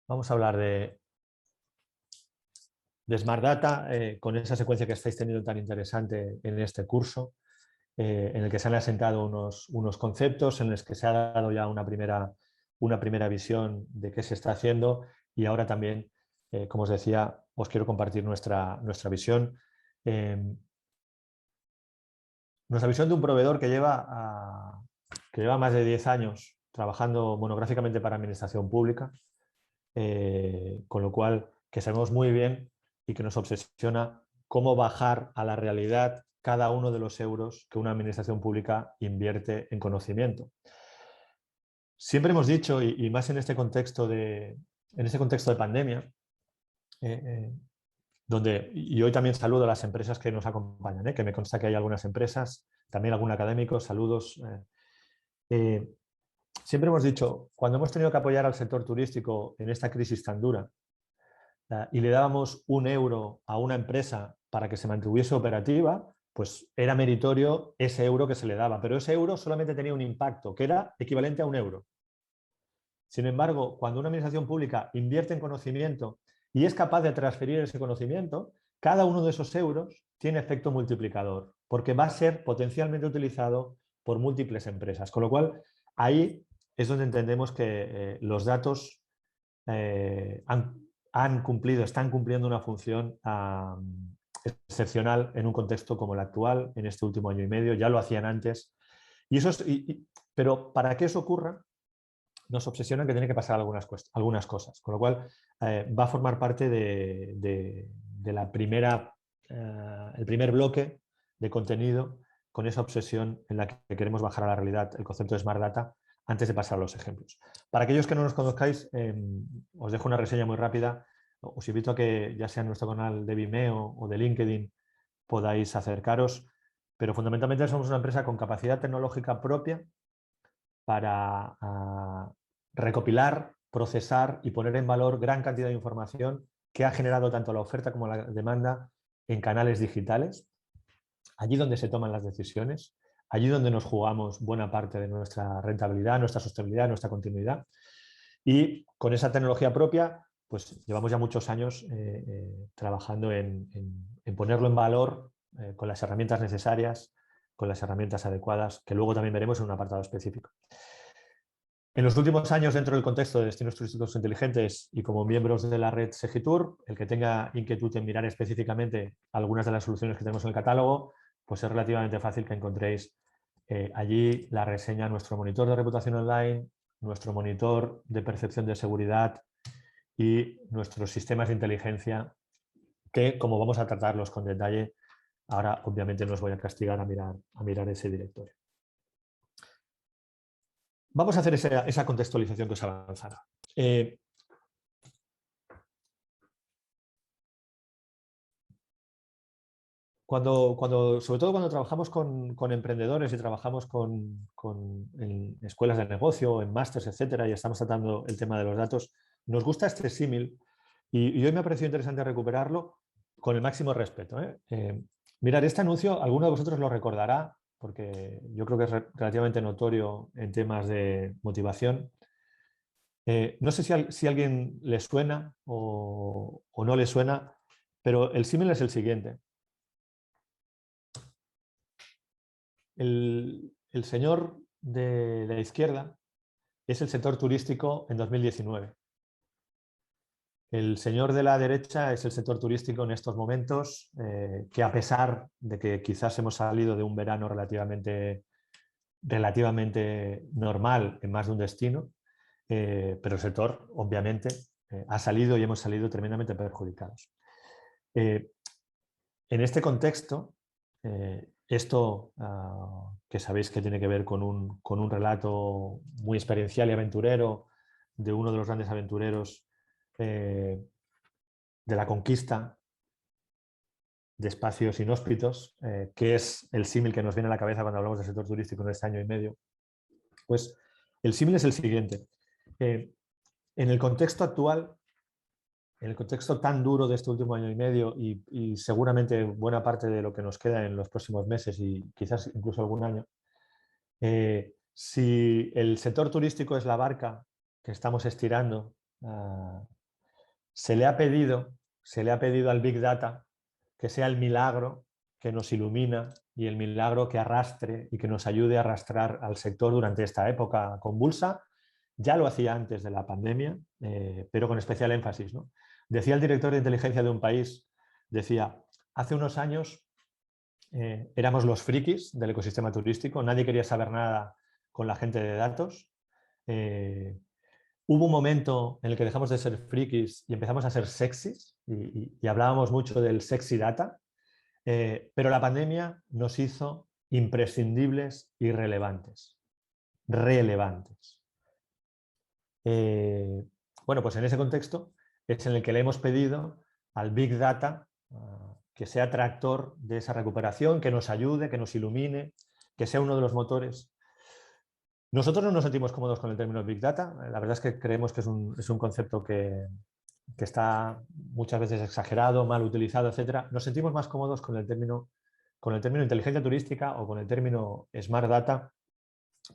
Vamos a hablar de Smart Data con esa secuencia que estáis teniendo tan interesante en este curso, en el que se han asentado unos conceptos, en los que se ha dado ya una primera visión de qué se está haciendo y ahora también, como os decía, os quiero compartir nuestra visión. Nuestra visión de un proveedor que lleva más de 10 años trabajando monográficamente para administración pública, con lo cual que sabemos muy bien y que nos obsesiona cómo bajar a la realidad cada uno de los euros que una administración pública invierte en conocimiento. Siempre hemos dicho, y más en este contexto de pandemia, y hoy también saludo a las empresas que nos acompañan, que me consta que hay algunas empresas, también algún académico, saludos. Siempre hemos dicho, cuando hemos tenido que apoyar al sector turístico en esta crisis tan dura, y le dábamos €1 a una empresa para que se mantuviese operativa, pues era meritorio ese euro que se le daba, pero ese euro solamente tenía un impacto, que era equivalente a €1. Sin embargo, cuando una administración pública invierte en conocimiento y es capaz de transferir ese conocimiento, cada uno de esos euros tiene efecto multiplicador, porque va a ser potencialmente utilizado por múltiples empresas. Con lo cual, ahí es donde entendemos que los datos están cumpliendo una función excepcional en un contexto como el actual, en este último año y medio. Ya lo hacían antes. Pero para que eso ocurra, nos obsesionan que tiene que pasar algunas cosas, con lo cual va a formar parte de el primer bloque de contenido con esa obsesión en la que queremos bajar a la realidad el concepto de Smart Data antes de pasar a los ejemplos. Para aquellos que no nos conozcáis, os dejo una reseña muy rápida. Os invito a que ya sea en nuestro canal de Vimeo o de LinkedIn podáis acercaros, pero fundamentalmente somos una empresa con capacidad tecnológica propia para recopilar, procesar y poner en valor gran cantidad de información que ha generado tanto la oferta como la demanda en canales digitales, allí donde se toman las decisiones, allí donde nos jugamos buena parte de nuestra rentabilidad, nuestra sostenibilidad, nuestra continuidad. Y con esa tecnología propia, pues llevamos ya muchos años trabajando en ponerlo en valor con las herramientas necesarias, con las herramientas adecuadas, que luego también veremos en un apartado específico. En los últimos años, dentro del contexto de destinos turísticos inteligentes y como miembros de la red Segitur, el que tenga inquietud en mirar específicamente algunas de las soluciones que tenemos en el catálogo, pues es relativamente fácil que encontréis allí la reseña, nuestro monitor de reputación online, nuestro monitor de percepción de seguridad y nuestros sistemas de inteligencia que, como vamos a tratarlos con detalle, ahora obviamente no os voy a castigar a mirar ese directorio. Vamos a hacer esa contextualización que os avanzará. Sobre todo cuando trabajamos con emprendedores y trabajamos en escuelas de negocio, en másters, etcétera, y estamos tratando el tema de los datos, nos gusta este símil y hoy me ha parecido interesante recuperarlo con el máximo respeto. Mirad, este anuncio, alguno de vosotros lo recordará, porque yo creo que es relativamente notorio en temas de motivación. No sé si a alguien le suena o no le suena, pero el símil es el siguiente. El señor de la izquierda es el sector turístico en 2019. El señor de la derecha es el sector turístico en estos momentos, que a pesar de que quizás hemos salido de un verano relativamente normal en más de un destino, pero el sector, obviamente, ha salido y hemos salido tremendamente perjudicados. En este contexto, esto que sabéis que tiene que ver con un relato muy experiencial y aventurero de uno de los grandes aventureros de la conquista de espacios inhóspitos, que es el símil que nos viene a la cabeza cuando hablamos del sector turístico en este año y medio. Pues el símil es el siguiente. En el contexto actual, en el contexto tan duro de este último año y medio y seguramente buena parte de lo que nos queda en los próximos meses y quizás incluso algún año, si el sector turístico es la barca que estamos estirando se le ha pedido al Big Data que sea el milagro que nos ilumina y el milagro que arrastre y que nos ayude a arrastrar al sector durante esta época convulsa. Ya lo hacía antes de la pandemia, pero con especial énfasis, ¿no? Decía el director de inteligencia de un país, decía, hace unos años éramos los frikis del ecosistema turístico, nadie quería saber nada con la gente de datos. Hubo un momento en el que dejamos de ser frikis y empezamos a ser sexys y hablábamos mucho del sexy data, pero la pandemia nos hizo imprescindibles y relevantes. Bueno, pues en ese contexto es en el que le hemos pedido al Big Data que sea tractor de esa recuperación, que nos ayude, que nos ilumine, que sea uno de los motores. Nosotros no nos sentimos cómodos con el término Big Data. La verdad es que creemos que es un concepto que está muchas veces exagerado, mal utilizado, etc. Nos sentimos más cómodos con el término inteligencia turística o con el término Smart Data,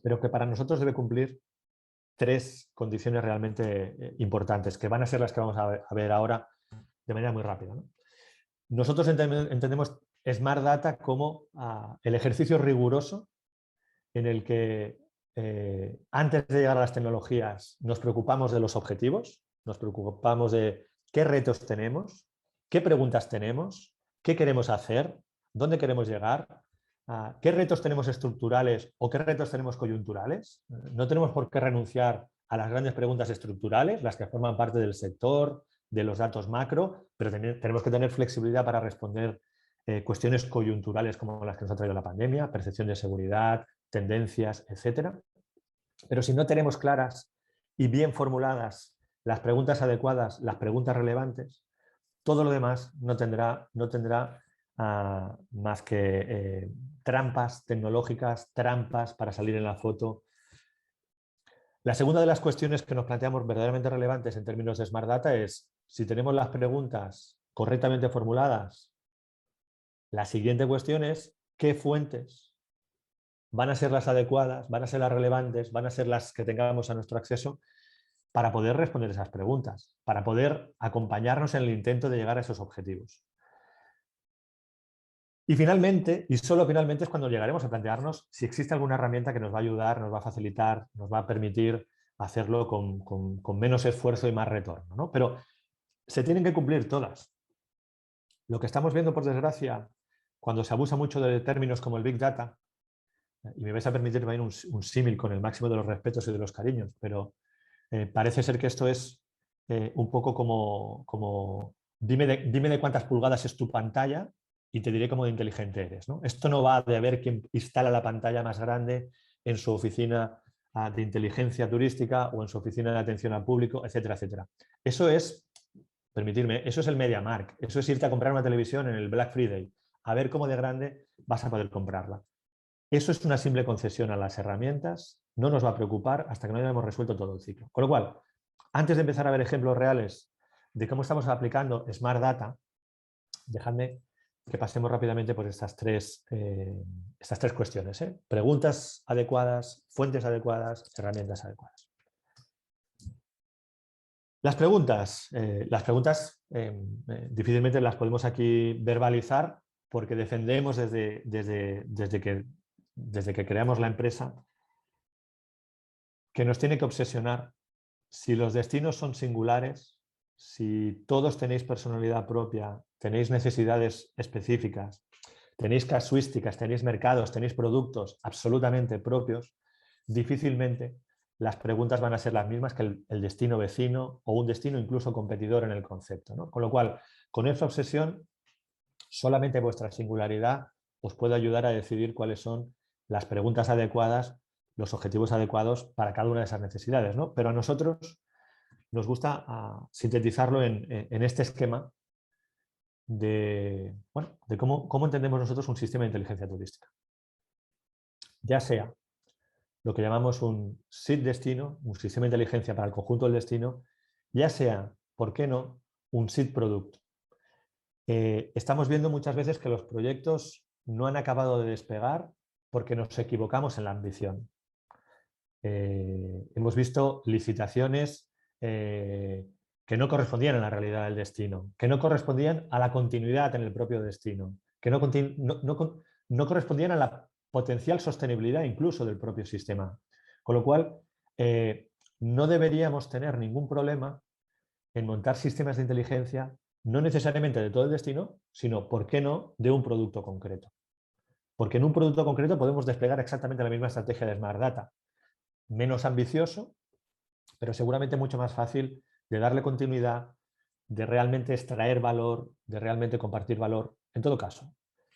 pero que para nosotros debe cumplir 3 condiciones realmente importantes, que van a ser las que vamos a ver ahora de manera muy rápida, ¿no? Nosotros entendemos Smart Data como el ejercicio riguroso en el que antes de llegar a las tecnologías nos preocupamos de los objetivos, nos preocupamos de qué retos tenemos, qué preguntas tenemos, qué queremos hacer, dónde queremos llegar, qué retos tenemos estructurales o qué retos tenemos coyunturales. No tenemos por qué renunciar a las grandes preguntas estructurales, las que forman parte del sector, de los datos macro, pero tenemos que tener flexibilidad para responder cuestiones coyunturales como las que nos ha traído la pandemia, percepción de seguridad, tendencias, etcétera. Pero si no tenemos claras y bien formuladas las preguntas adecuadas, las preguntas relevantes, todo lo demás no tendrá más que trampas tecnológicas, trampas para salir en la foto. La segunda de las cuestiones que nos planteamos verdaderamente relevantes en términos de Smart Data es, si tenemos las preguntas correctamente formuladas, la siguiente cuestión es, ¿qué fuentes van a ser las adecuadas, van a ser las relevantes, van a ser las que tengamos a nuestro acceso para poder responder esas preguntas, para poder acompañarnos en el intento de llegar a esos objetivos? Y finalmente, y solo finalmente, es cuando llegaremos a plantearnos si existe alguna herramienta que nos va a ayudar, nos va a facilitar, nos va a permitir hacerlo con menos esfuerzo y más retorno, ¿no? Pero se tienen que cumplir todas. Lo que estamos viendo, por desgracia, cuando se abusa mucho de términos como el Big Data, y me vais a permitir también un símil con el máximo de los respetos y de los cariños, pero parece ser que esto es un poco como dime de cuántas pulgadas es tu pantalla y te diré cómo de inteligente eres, ¿no? Esto no va de ver quién instala la pantalla más grande en su oficina de inteligencia turística o en su oficina de atención al público, etcétera, etcétera. Eso es, permitirme, eso es el MediaMarkt, eso es irte a comprar una televisión en el Black Friday, a ver cómo de grande vas a poder comprarla. Eso es una simple concesión a las herramientas, no nos va a preocupar hasta que no hayamos resuelto todo el ciclo. Con lo cual, antes de empezar a ver ejemplos reales de cómo estamos aplicando Smart Data, dejadme que pasemos rápidamente por estas tres cuestiones. Preguntas adecuadas, fuentes adecuadas, herramientas adecuadas. Las preguntas difícilmente las podemos aquí verbalizar porque defendemos desde que creamos la empresa que nos tiene que obsesionar si los destinos son singulares, si todos tenéis personalidad propia, tenéis necesidades específicas, tenéis casuísticas, tenéis mercados, tenéis productos absolutamente propios, difícilmente las preguntas van a ser las mismas que el destino vecino o un destino incluso competidor en el concepto, ¿no? Con lo cual, con esa obsesión, solamente vuestra singularidad os puede ayudar a decidir cuáles son las preguntas adecuadas, los objetivos adecuados para cada una de esas necesidades, ¿no? Pero a nosotros nos gusta sintetizarlo en este esquema de cómo entendemos nosotros un sistema de inteligencia turística. Ya sea lo que llamamos un SID destino, un sistema de inteligencia para el conjunto del destino, ya sea, ¿por qué no?, un SID producto. Estamos viendo muchas veces que los proyectos no han acabado de despegar porque nos equivocamos en la ambición. Hemos visto licitaciones que no correspondían a la realidad del destino, que no correspondían a la continuidad en el propio destino, que no correspondían a la potencial sostenibilidad incluso del propio sistema. Con lo cual, no deberíamos tener ningún problema en montar sistemas de inteligencia, no necesariamente de todo el destino, sino, ¿por qué no?, de un producto concreto. Porque en un producto concreto podemos desplegar exactamente la misma estrategia de Smart Data. Menos ambicioso, pero seguramente mucho más fácil de darle continuidad, de realmente extraer valor, de realmente compartir valor. En todo caso,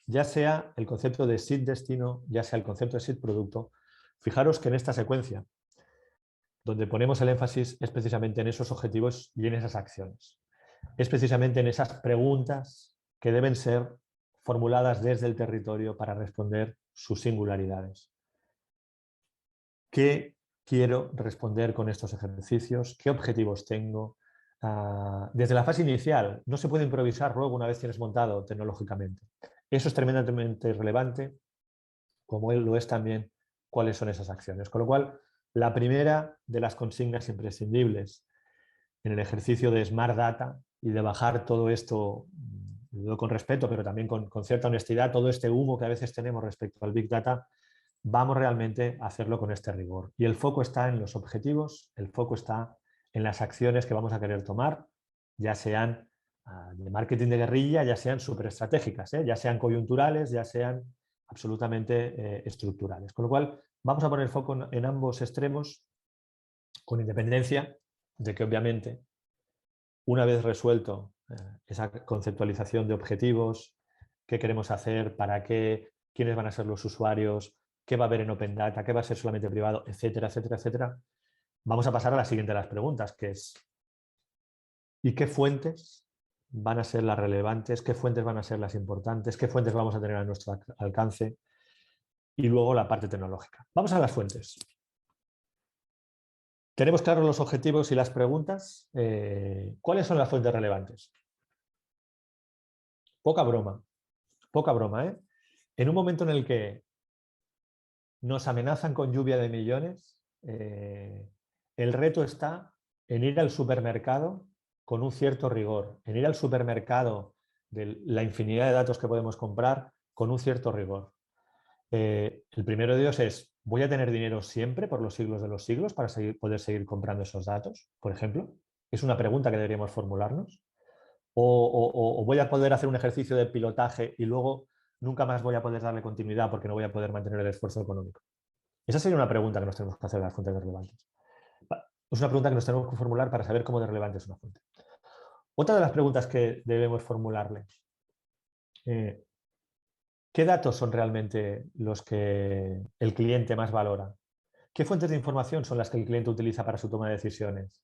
ya sea el concepto de seed destino, ya sea el concepto de seed producto, fijaros que en esta secuencia, donde ponemos el énfasis es precisamente en esos objetivos y en esas acciones. Es precisamente en esas preguntas que deben ser formuladas desde el territorio para responder sus singularidades. ¿Qué quiero responder con estos ejercicios? ¿Qué objetivos tengo? Desde la fase inicial, no se puede improvisar luego una vez tienes montado tecnológicamente. Eso es tremendamente relevante, como lo es también cuáles son esas acciones. Con lo cual, la primera de las consignas imprescindibles en el ejercicio de Smart Data y de bajar todo esto, con respeto, pero también con cierta honestidad, todo este humo que a veces tenemos respecto al Big Data, vamos realmente a hacerlo con este rigor. Y el foco está en los objetivos, el foco está en las acciones que vamos a querer tomar, ya sean de marketing de guerrilla, ya sean superestratégicas, ya sean coyunturales, ya sean absolutamente estructurales. Con lo cual, vamos a poner foco en ambos extremos, con independencia de que obviamente, una vez resuelto esa conceptualización de objetivos, qué queremos hacer, para qué, quiénes van a ser los usuarios, qué va a haber en Open Data, qué va a ser solamente privado, etcétera, etcétera, etcétera, vamos a pasar a la siguiente de las preguntas, que es ¿y qué fuentes van a ser las relevantes? ¿Qué fuentes van a ser las importantes? ¿Qué fuentes vamos a tener a nuestro alcance? Y luego la parte tecnológica. Vamos a las fuentes. ¿Tenemos claros los objetivos y las preguntas? ¿Cuáles son las fuentes relevantes? Poca broma, ¿eh? En un momento en el que nos amenazan con lluvia de millones, el reto está en ir al supermercado con un cierto rigor, en ir al supermercado de la infinidad de datos que podemos comprar con un cierto rigor. El primero de ellos es, ¿voy a tener dinero siempre por los siglos de los siglos para poder seguir comprando esos datos, por ejemplo? Es una pregunta que deberíamos formularnos. O voy a poder hacer un ejercicio de pilotaje y luego nunca más voy a poder darle continuidad porque no voy a poder mantener el esfuerzo económico. Esa sería una pregunta que nos tenemos que hacer de las fuentes relevantes. Es una pregunta que nos tenemos que formular para saber cómo de relevante es una fuente. Otra de las preguntas que debemos formularle, ¿qué datos son realmente los que el cliente más valora? ¿Qué fuentes de información son las que el cliente utiliza para su toma de decisiones?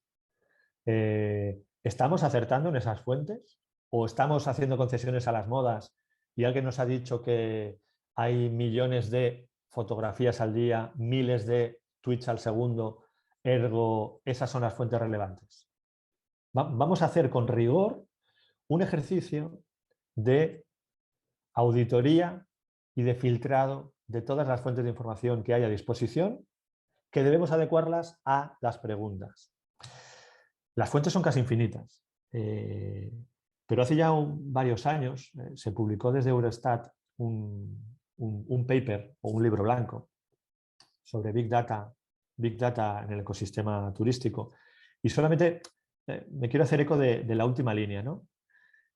¿Estamos acertando en esas fuentes? ¿O estamos haciendo concesiones a las modas y alguien nos ha dicho que hay millones de fotografías al día, miles de tweets al segundo, ergo, esas son las fuentes relevantes? Vamos a hacer con rigor un ejercicio de auditoría y de filtrado de todas las fuentes de información que hay a disposición, que debemos adecuarlas a las preguntas. Las fuentes son casi infinitas, pero hace ya varios años se publicó desde Eurostat un paper o un libro blanco sobre Big Data en el ecosistema turístico. Y solamente me quiero hacer eco de la última línea, ¿no?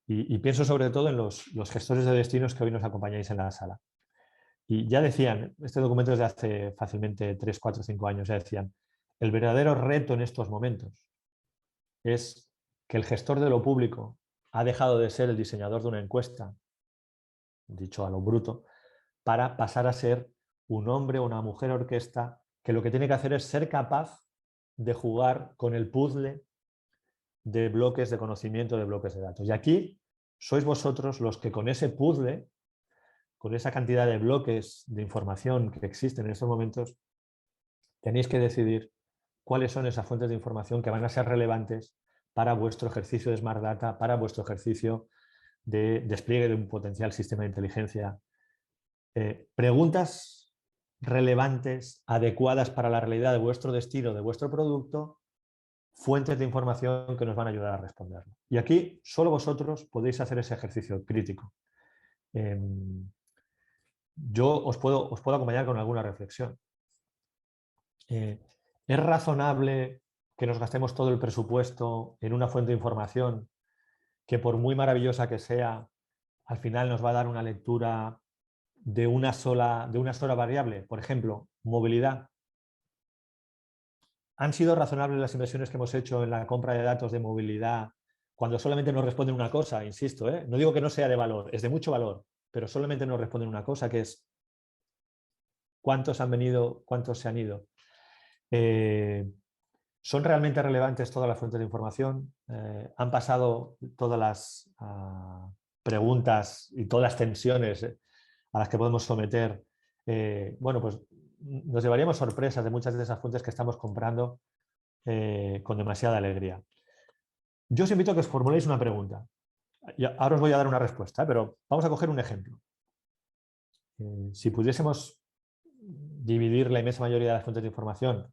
Y pienso sobre todo en los gestores de destinos que hoy nos acompañáis en la sala. Y ya decían, este documento es de hace fácilmente 3, 4, 5 años, ya decían, el verdadero reto en estos momentos es que el gestor de lo público ha dejado de ser el diseñador de una encuesta, dicho a lo bruto, para pasar a ser un hombre o una mujer orquesta que lo que tiene que hacer es ser capaz de jugar con el puzzle de bloques de conocimiento, de bloques de datos. Y aquí sois vosotros los que con ese puzzle, con esa cantidad de bloques de información que existen en estos momentos, tenéis que decidir cuáles son esas fuentes de información que van a ser relevantes para vuestro ejercicio de Smart Data, para vuestro ejercicio de despliegue de un potencial sistema de inteligencia. Preguntas relevantes, adecuadas para la realidad de vuestro destino, de vuestro producto, fuentes de información que nos van a ayudar a responderlo. Y aquí solo vosotros podéis hacer ese ejercicio crítico. Yo os puedo acompañar con alguna reflexión. ¿Es razonable que nos gastemos todo el presupuesto en una fuente de información que, por muy maravillosa que sea, al final nos va a dar una lectura de una sola variable? Por ejemplo, movilidad. ¿Han sido razonables las inversiones que hemos hecho en la compra de datos de movilidad cuando solamente nos responden una cosa? Insisto, no digo que no sea de valor, es de mucho valor, pero solamente nos responden una cosa, que es cuántos han venido, cuántos se han ido. ¿Son realmente relevantes todas las fuentes de información? ¿Han pasado todas las preguntas y todas las tensiones a las que podemos someter? Bueno, pues nos llevaríamos sorpresas de muchas de esas fuentes que estamos comprando con demasiada alegría. Yo os invito a que os formuléis una pregunta. Ahora os voy a dar una respuesta, pero vamos a coger un ejemplo. Si pudiésemos dividir la inmensa mayoría de las fuentes de información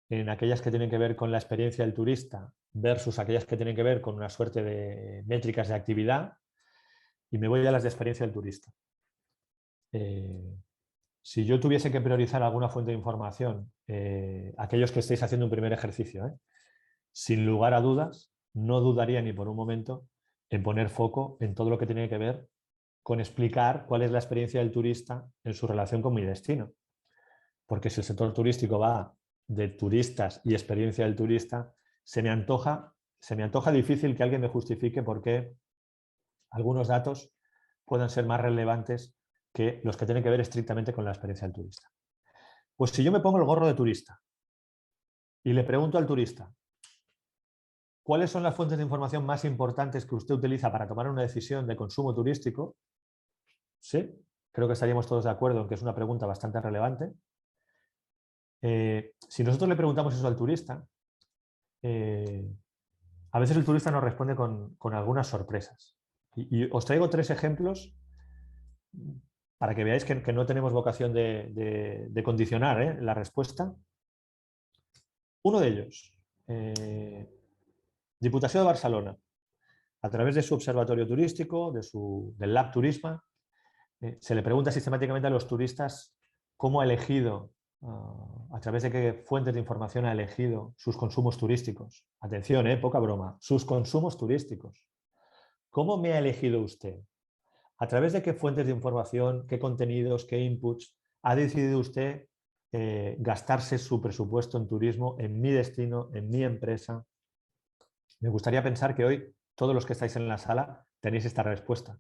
en aquellas que tienen que ver con la experiencia del turista versus aquellas que tienen que ver con una suerte de métricas de actividad, y me voy a las de experiencia del turista. Si yo tuviese que priorizar alguna fuente de información, aquellos que estéis haciendo un primer ejercicio, sin lugar a dudas, no dudaría ni por un momento en poner foco en todo lo que tiene que ver con explicar cuál es la experiencia del turista en su relación con mi destino. Porque si el sector turístico va de turistas y experiencia del turista, se me antoja difícil que alguien me justifique por qué algunos datos puedan ser más relevantes que los que tienen que ver estrictamente con la experiencia del turista. Pues si yo me pongo el gorro de turista y le pregunto al turista ¿cuáles son las fuentes de información más importantes que usted utiliza para tomar una decisión de consumo turístico? Sí, creo que estaríamos todos de acuerdo en que es una pregunta bastante relevante. Si nosotros le preguntamos eso al turista, a veces el turista nos responde con algunas sorpresas. Y os traigo 3 ejemplos para que veáis que no tenemos vocación de condicionar la respuesta. Uno de ellos, Diputació de Barcelona, a través de su observatorio turístico, del Lab Turisma, se le pregunta sistemáticamente a los turistas cómo ha elegido, a través de qué fuentes de información ha elegido sus consumos turísticos. Atención, poca broma, sus consumos turísticos. ¿Cómo me ha elegido usted? ¿A través de qué fuentes de información, qué contenidos, qué inputs ha decidido usted gastarse su presupuesto en turismo, en mi destino, en mi empresa? Me gustaría pensar que hoy todos los que estáis en la sala tenéis esta respuesta.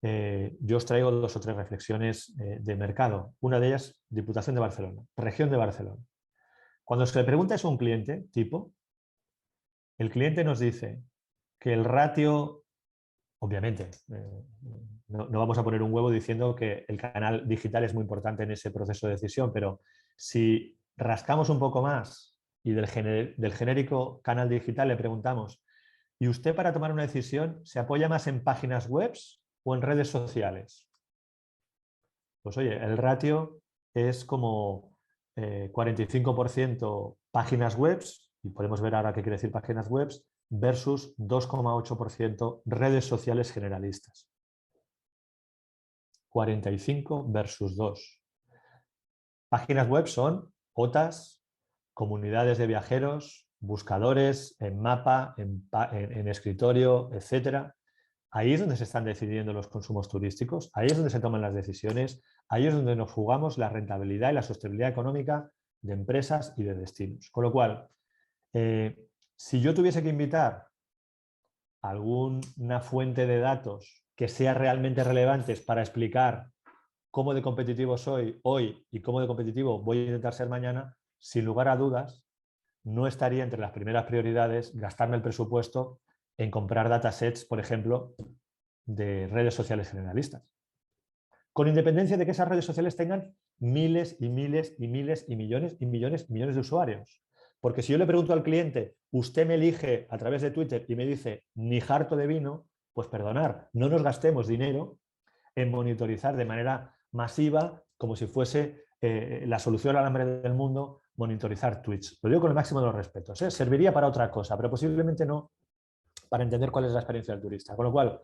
Yo os traigo 2 o 3 reflexiones de mercado. Una de ellas, Diputación de Barcelona, región de Barcelona. Cuando se le pregunta eso a un cliente, el cliente nos dice que el ratio, obviamente, no vamos a poner un huevo diciendo que el canal digital es muy importante en ese proceso de decisión, pero si rascamos un poco más y del genérico canal digital le preguntamos, ¿y usted para tomar una decisión se apoya más en páginas web o en redes sociales? Pues oye, el ratio es como 45% páginas web, y podemos ver ahora qué quiere decir páginas web, versus 2,8% redes sociales generalistas. 45 versus 2. Páginas web son OTAs, comunidades de viajeros, buscadores, en mapa, en escritorio, etc. Ahí es donde se están decidiendo los consumos turísticos, ahí es donde se toman las decisiones, ahí es donde nos jugamos la rentabilidad y la sostenibilidad económica de empresas y de destinos. Con lo cual, si yo tuviese que invitar a alguna fuente de datos que sea realmente relevante para explicar cómo de competitivo soy hoy y cómo de competitivo voy a intentar ser mañana, sin lugar a dudas, no estaría entre las primeras prioridades gastarme el presupuesto en comprar datasets, por ejemplo, de redes sociales generalistas. Con independencia de que esas redes sociales tengan miles y miles y miles y millones y millones y millones de usuarios. Porque si yo le pregunto al cliente, usted me elige a través de Twitter y me dice, ni harto de vino, pues perdonar, no nos gastemos dinero en monitorizar de manera masiva, como si fuese la solución al hambre del mundo, monitorizar tweets. Lo digo con el máximo de los respetos, ¿eh? Serviría para otra cosa, pero posiblemente no para entender cuál es la experiencia del turista. Con lo cual,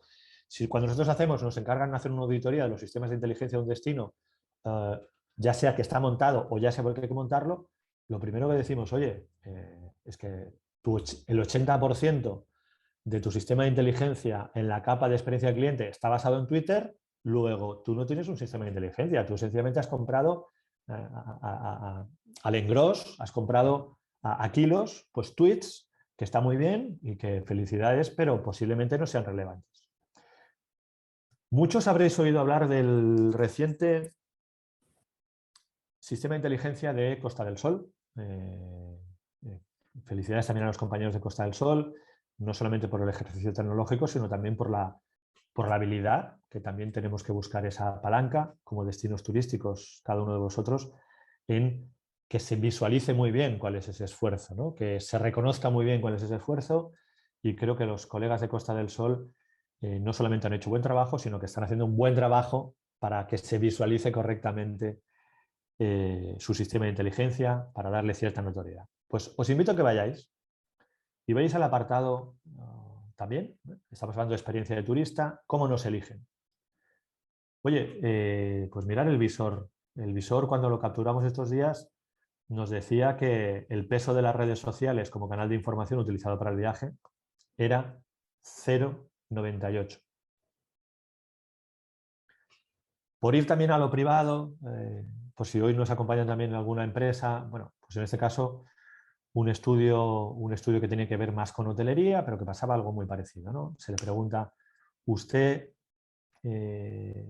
si cuando nosotros nos encargan de hacer una auditoría de los sistemas de inteligencia de un destino, ya sea que está montado o ya sea porque hay que montarlo, lo primero que decimos, oye, es que el 80% de tu sistema de inteligencia en la capa de experiencia del cliente está basado en Twitter, luego tú no tienes un sistema de inteligencia, tú sencillamente has comprado al engrós, has comprado a kilos, pues tweets, que está muy bien y que felicidades, pero posiblemente no sean relevantes. Muchos habréis oído hablar del reciente sistema de inteligencia de Costa del Sol. Felicidades también a los compañeros de Costa del Sol, no solamente por el ejercicio tecnológico, sino también por la habilidad, que también tenemos que buscar esa palanca como destinos turísticos, cada uno de vosotros, en que se visualice muy bien cuál es ese esfuerzo, ¿no? Que se reconozca muy bien cuál es ese esfuerzo, y creo que los colegas de Costa del Sol no solamente han hecho buen trabajo, sino que están haciendo un buen trabajo para que se visualice correctamente su sistema de inteligencia, para darle cierta notoriedad. Pues os invito a que vayáis y vayáis al apartado también, estamos hablando de experiencia de turista, ¿cómo nos eligen? Oye, pues mirar el visor. El visor, cuando lo capturamos estos días, nos decía que el peso de las redes sociales como canal de información utilizado para el viaje era 0,98. Por ir también a lo privado, pues si hoy nos acompañan también en alguna empresa, bueno, pues en este caso un estudio que tiene que ver más con hotelería, pero que pasaba algo muy parecido, ¿no? Se le pregunta, ¿usted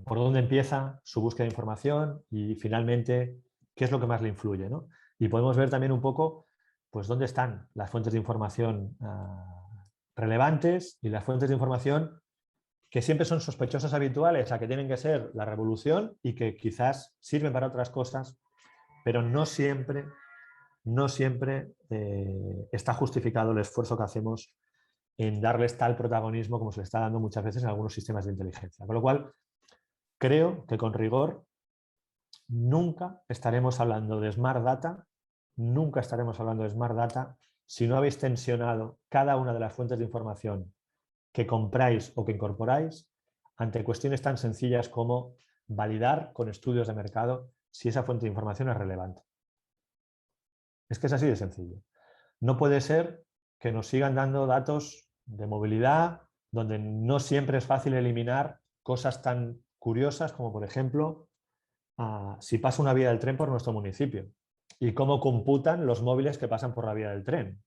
por dónde empieza su búsqueda de información y finalmente qué es lo que más le influye, ¿no? Y podemos ver también un poco pues dónde están las fuentes de información relevantes y las fuentes de información que siempre son sospechosas habituales a que tienen que ser la revolución y que quizás sirven para otras cosas, pero no siempre está justificado el esfuerzo que hacemos en darles tal protagonismo como se le está dando muchas veces en algunos sistemas de inteligencia. Con lo cual, creo que con rigor nunca estaremos hablando de Smart Data, si no habéis tensionado cada una de las fuentes de información que compráis o que incorporáis ante cuestiones tan sencillas como validar con estudios de mercado si esa fuente de información es relevante. Es que es así de sencillo. No puede ser que nos sigan dando datos de movilidad donde no siempre es fácil eliminar cosas tan curiosas como, por ejemplo, si pasa una vía del tren por nuestro municipio y cómo computan los móviles que pasan por la vía del tren.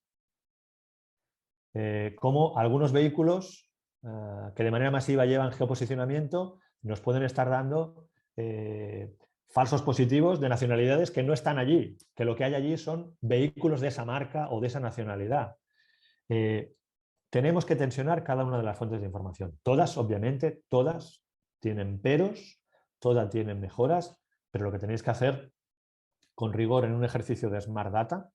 Cómo algunos vehículos que de manera masiva llevan geoposicionamiento nos pueden estar dando falsos positivos de nacionalidades que no están allí, que lo que hay allí son vehículos de esa marca o de esa nacionalidad. Tenemos que tensionar cada una de las fuentes de información. Todas, obviamente, todas tienen peros, todas tienen mejoras, pero lo que tenéis que hacer con rigor en un ejercicio de Smart Data,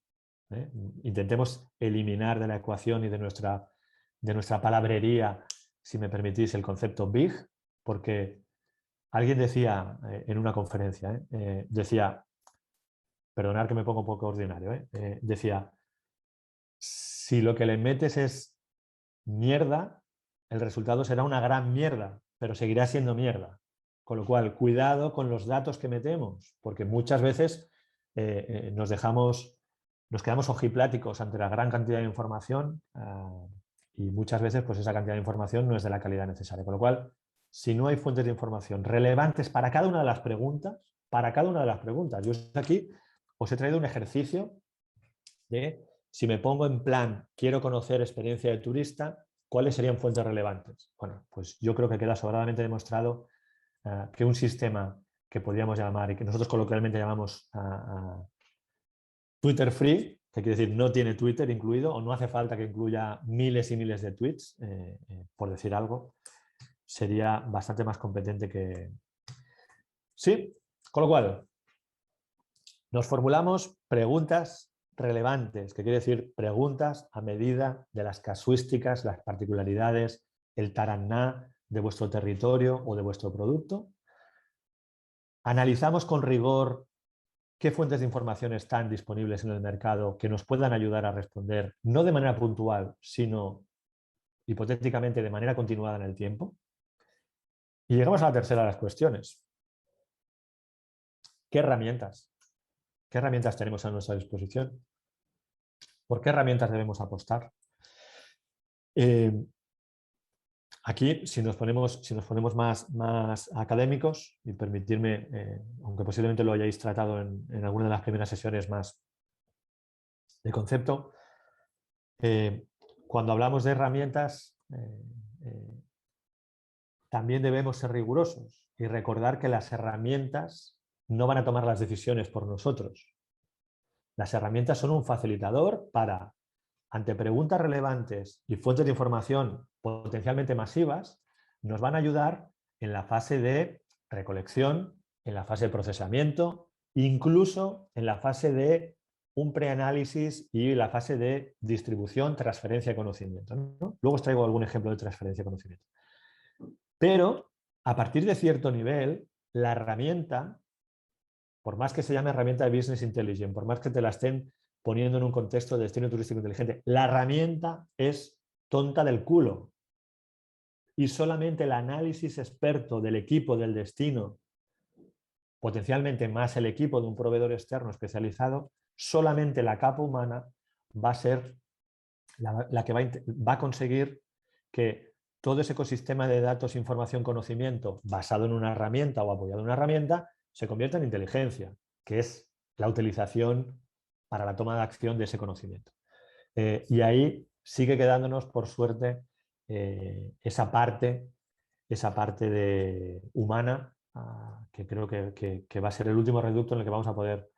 intentemos eliminar de la ecuación y de nuestra palabrería, si me permitís, el concepto big, porque alguien decía en una conferencia, decía, perdonad que me pongo un poco ordinario, decía, si lo que le metes es mierda, el resultado será una gran mierda, pero seguirá siendo mierda. Con lo cual, cuidado con los datos que metemos, porque muchas veces nos quedamos ojipláticos ante la gran cantidad de información y muchas veces pues esa cantidad de información no es de la calidad necesaria. Con lo cual, si no hay fuentes de información relevantes para cada una de las preguntas, yo aquí os he traído un ejercicio de si me pongo en plan, quiero conocer experiencia de turista, ¿cuáles serían fuentes relevantes? Bueno, pues yo creo que queda sobradamente demostrado que un sistema que podríamos llamar y que nosotros coloquialmente llamamos Twitter free, que quiere decir no tiene Twitter incluido o no hace falta que incluya miles y miles de tweets, por decir algo, sería bastante más competente que... Sí, con lo cual, nos formulamos preguntas relevantes, que quiere decir preguntas a medida de las casuísticas, las particularidades, el taraná de vuestro territorio o de vuestro producto. Analizamos con rigor qué fuentes de información están disponibles en el mercado que nos puedan ayudar a responder, no de manera puntual, sino hipotéticamente de manera continuada en el tiempo. Y llegamos a la tercera de las cuestiones. ¿Qué herramientas? ¿Qué herramientas tenemos a nuestra disposición? ¿Por qué herramientas debemos apostar? Aquí, si nos ponemos más académicos, y permitirme, aunque posiblemente lo hayáis tratado en alguna de las primeras sesiones más de concepto, cuando hablamos de herramientas, también debemos ser rigurosos y recordar que las herramientas no van a tomar las decisiones por nosotros. Las herramientas son un facilitador para, ante preguntas relevantes y fuentes de información potencialmente masivas, nos van a ayudar en la fase de recolección, en la fase de procesamiento, incluso en la fase de un preanálisis y la fase de distribución, transferencia de conocimiento, ¿no? Luego os traigo algún ejemplo de transferencia de conocimiento. Pero a partir de cierto nivel, la herramienta, por más que se llame herramienta de Business Intelligence, por más que te la estén poniendo en un contexto de destino turístico inteligente, la herramienta es tonta del culo. Y solamente el análisis experto del equipo del destino, potencialmente más el equipo de un proveedor externo especializado, solamente la capa humana va a ser la que va a conseguir que todo ese ecosistema de datos, información, conocimiento basado en una herramienta o apoyado en una herramienta se convierta en inteligencia, que es la utilización para la toma de acción de ese conocimiento. Y ahí sigue quedándonos, por suerte, esa parte humana, que creo que va a ser el último reducto en el que vamos a poder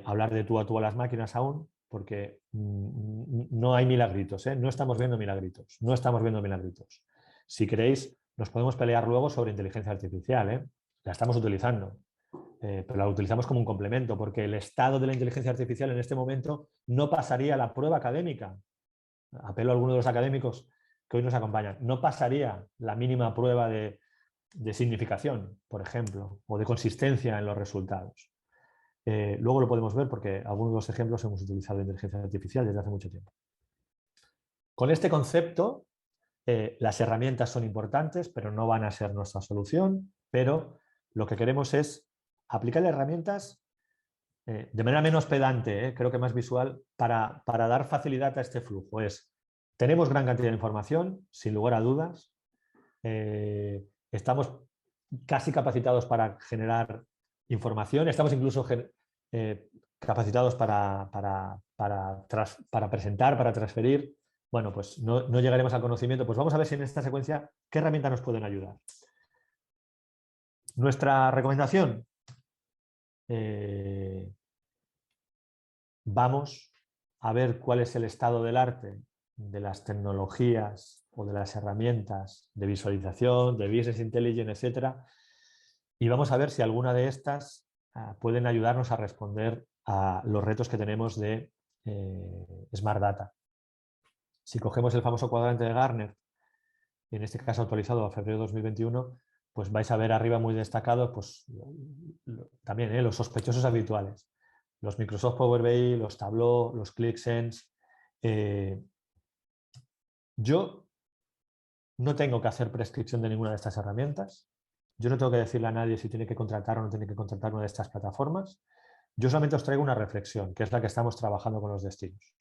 hablar de tú a las máquinas aún, porque no hay milagritos, ¿eh? No estamos viendo milagritos, no estamos viendo milagritos. Si queréis, nos podemos pelear luego sobre inteligencia artificial, ¿eh? La estamos utilizando, pero la utilizamos como un complemento, porque el estado de la inteligencia artificial en este momento no pasaría la prueba académica. Apelo a algunos de los académicos que hoy nos acompañan. No pasaría la mínima prueba de significación, por ejemplo, o de consistencia en los resultados. Luego lo podemos ver porque algunos de los ejemplos hemos utilizado inteligencia artificial desde hace mucho tiempo. Con este concepto, las herramientas son importantes, pero no van a ser nuestra solución, pero lo que queremos es aplicar herramientas de manera menos pedante, creo que más visual, para dar facilidad a este flujo. Tenemos gran cantidad de información, sin lugar a dudas, estamos casi capacitados para generar información, estamos incluso capacitados para presentar, para transferir. Bueno, pues no llegaremos al conocimiento. Pues vamos a ver si en esta secuencia qué herramientas nos pueden ayudar. Nuestra recomendación. Vamos a ver cuál es el estado del arte de las tecnologías o de las herramientas de visualización, de Business Intelligence, etcétera, y vamos a ver si alguna de estas pueden ayudarnos a responder a los retos que tenemos de Smart Data. Si cogemos el famoso cuadrante de Gartner, en este caso actualizado a febrero de 2021, pues vais a ver arriba muy destacados pues, también los sospechosos habituales. Los Microsoft Power BI, los Tableau, los ClickSense. Yo no tengo que hacer prescripción de ninguna de estas herramientas. Yo no tengo que decirle a nadie si tiene que contratar o no tiene que contratar una de estas plataformas. Yo solamente os traigo una reflexión, que es la que estamos trabajando con los destinos.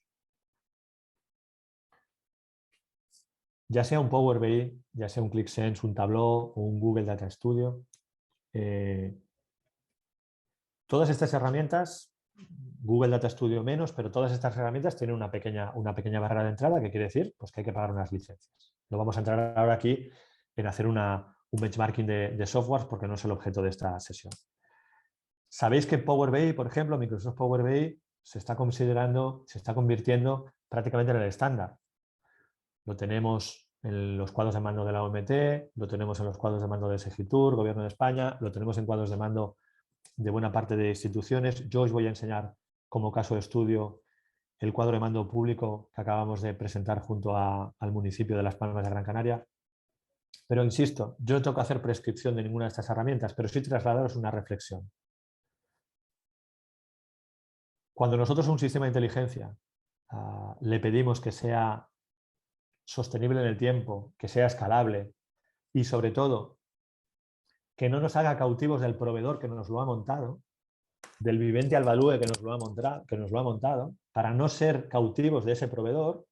Ya sea un Power BI, ya sea un ClickSense, un Tableau o un Google Data Studio, todas estas herramientas, Google Data Studio menos, pero todas estas herramientas tienen una pequeña barrera de entrada, que quiere decir pues, que hay que pagar unas licencias. No vamos a entrar ahora aquí en hacer un benchmarking de softwares porque no es el objeto de esta sesión. Sabéis que Power BI, por ejemplo, Microsoft Power BI se está convirtiendo prácticamente en el estándar. Lo tenemos en los cuadros de mando de la OMT, lo tenemos en los cuadros de mando de Segitur, Gobierno de España, lo tenemos en cuadros de mando de buena parte de instituciones. Yo os voy a enseñar como caso de estudio el cuadro de mando público que acabamos de presentar junto al municipio de Las Palmas de Gran Canaria. Pero insisto, yo no tengo que hacer prescripción de ninguna de estas herramientas, pero sí trasladaros una reflexión. Cuando nosotros a un sistema de inteligencia le pedimos que sea sostenible en el tiempo, que sea escalable y sobre todo que no nos haga cautivos del proveedor que nos lo ha montado, del Vivendi al Value que nos lo ha montado, para no ser cautivos de ese proveedor,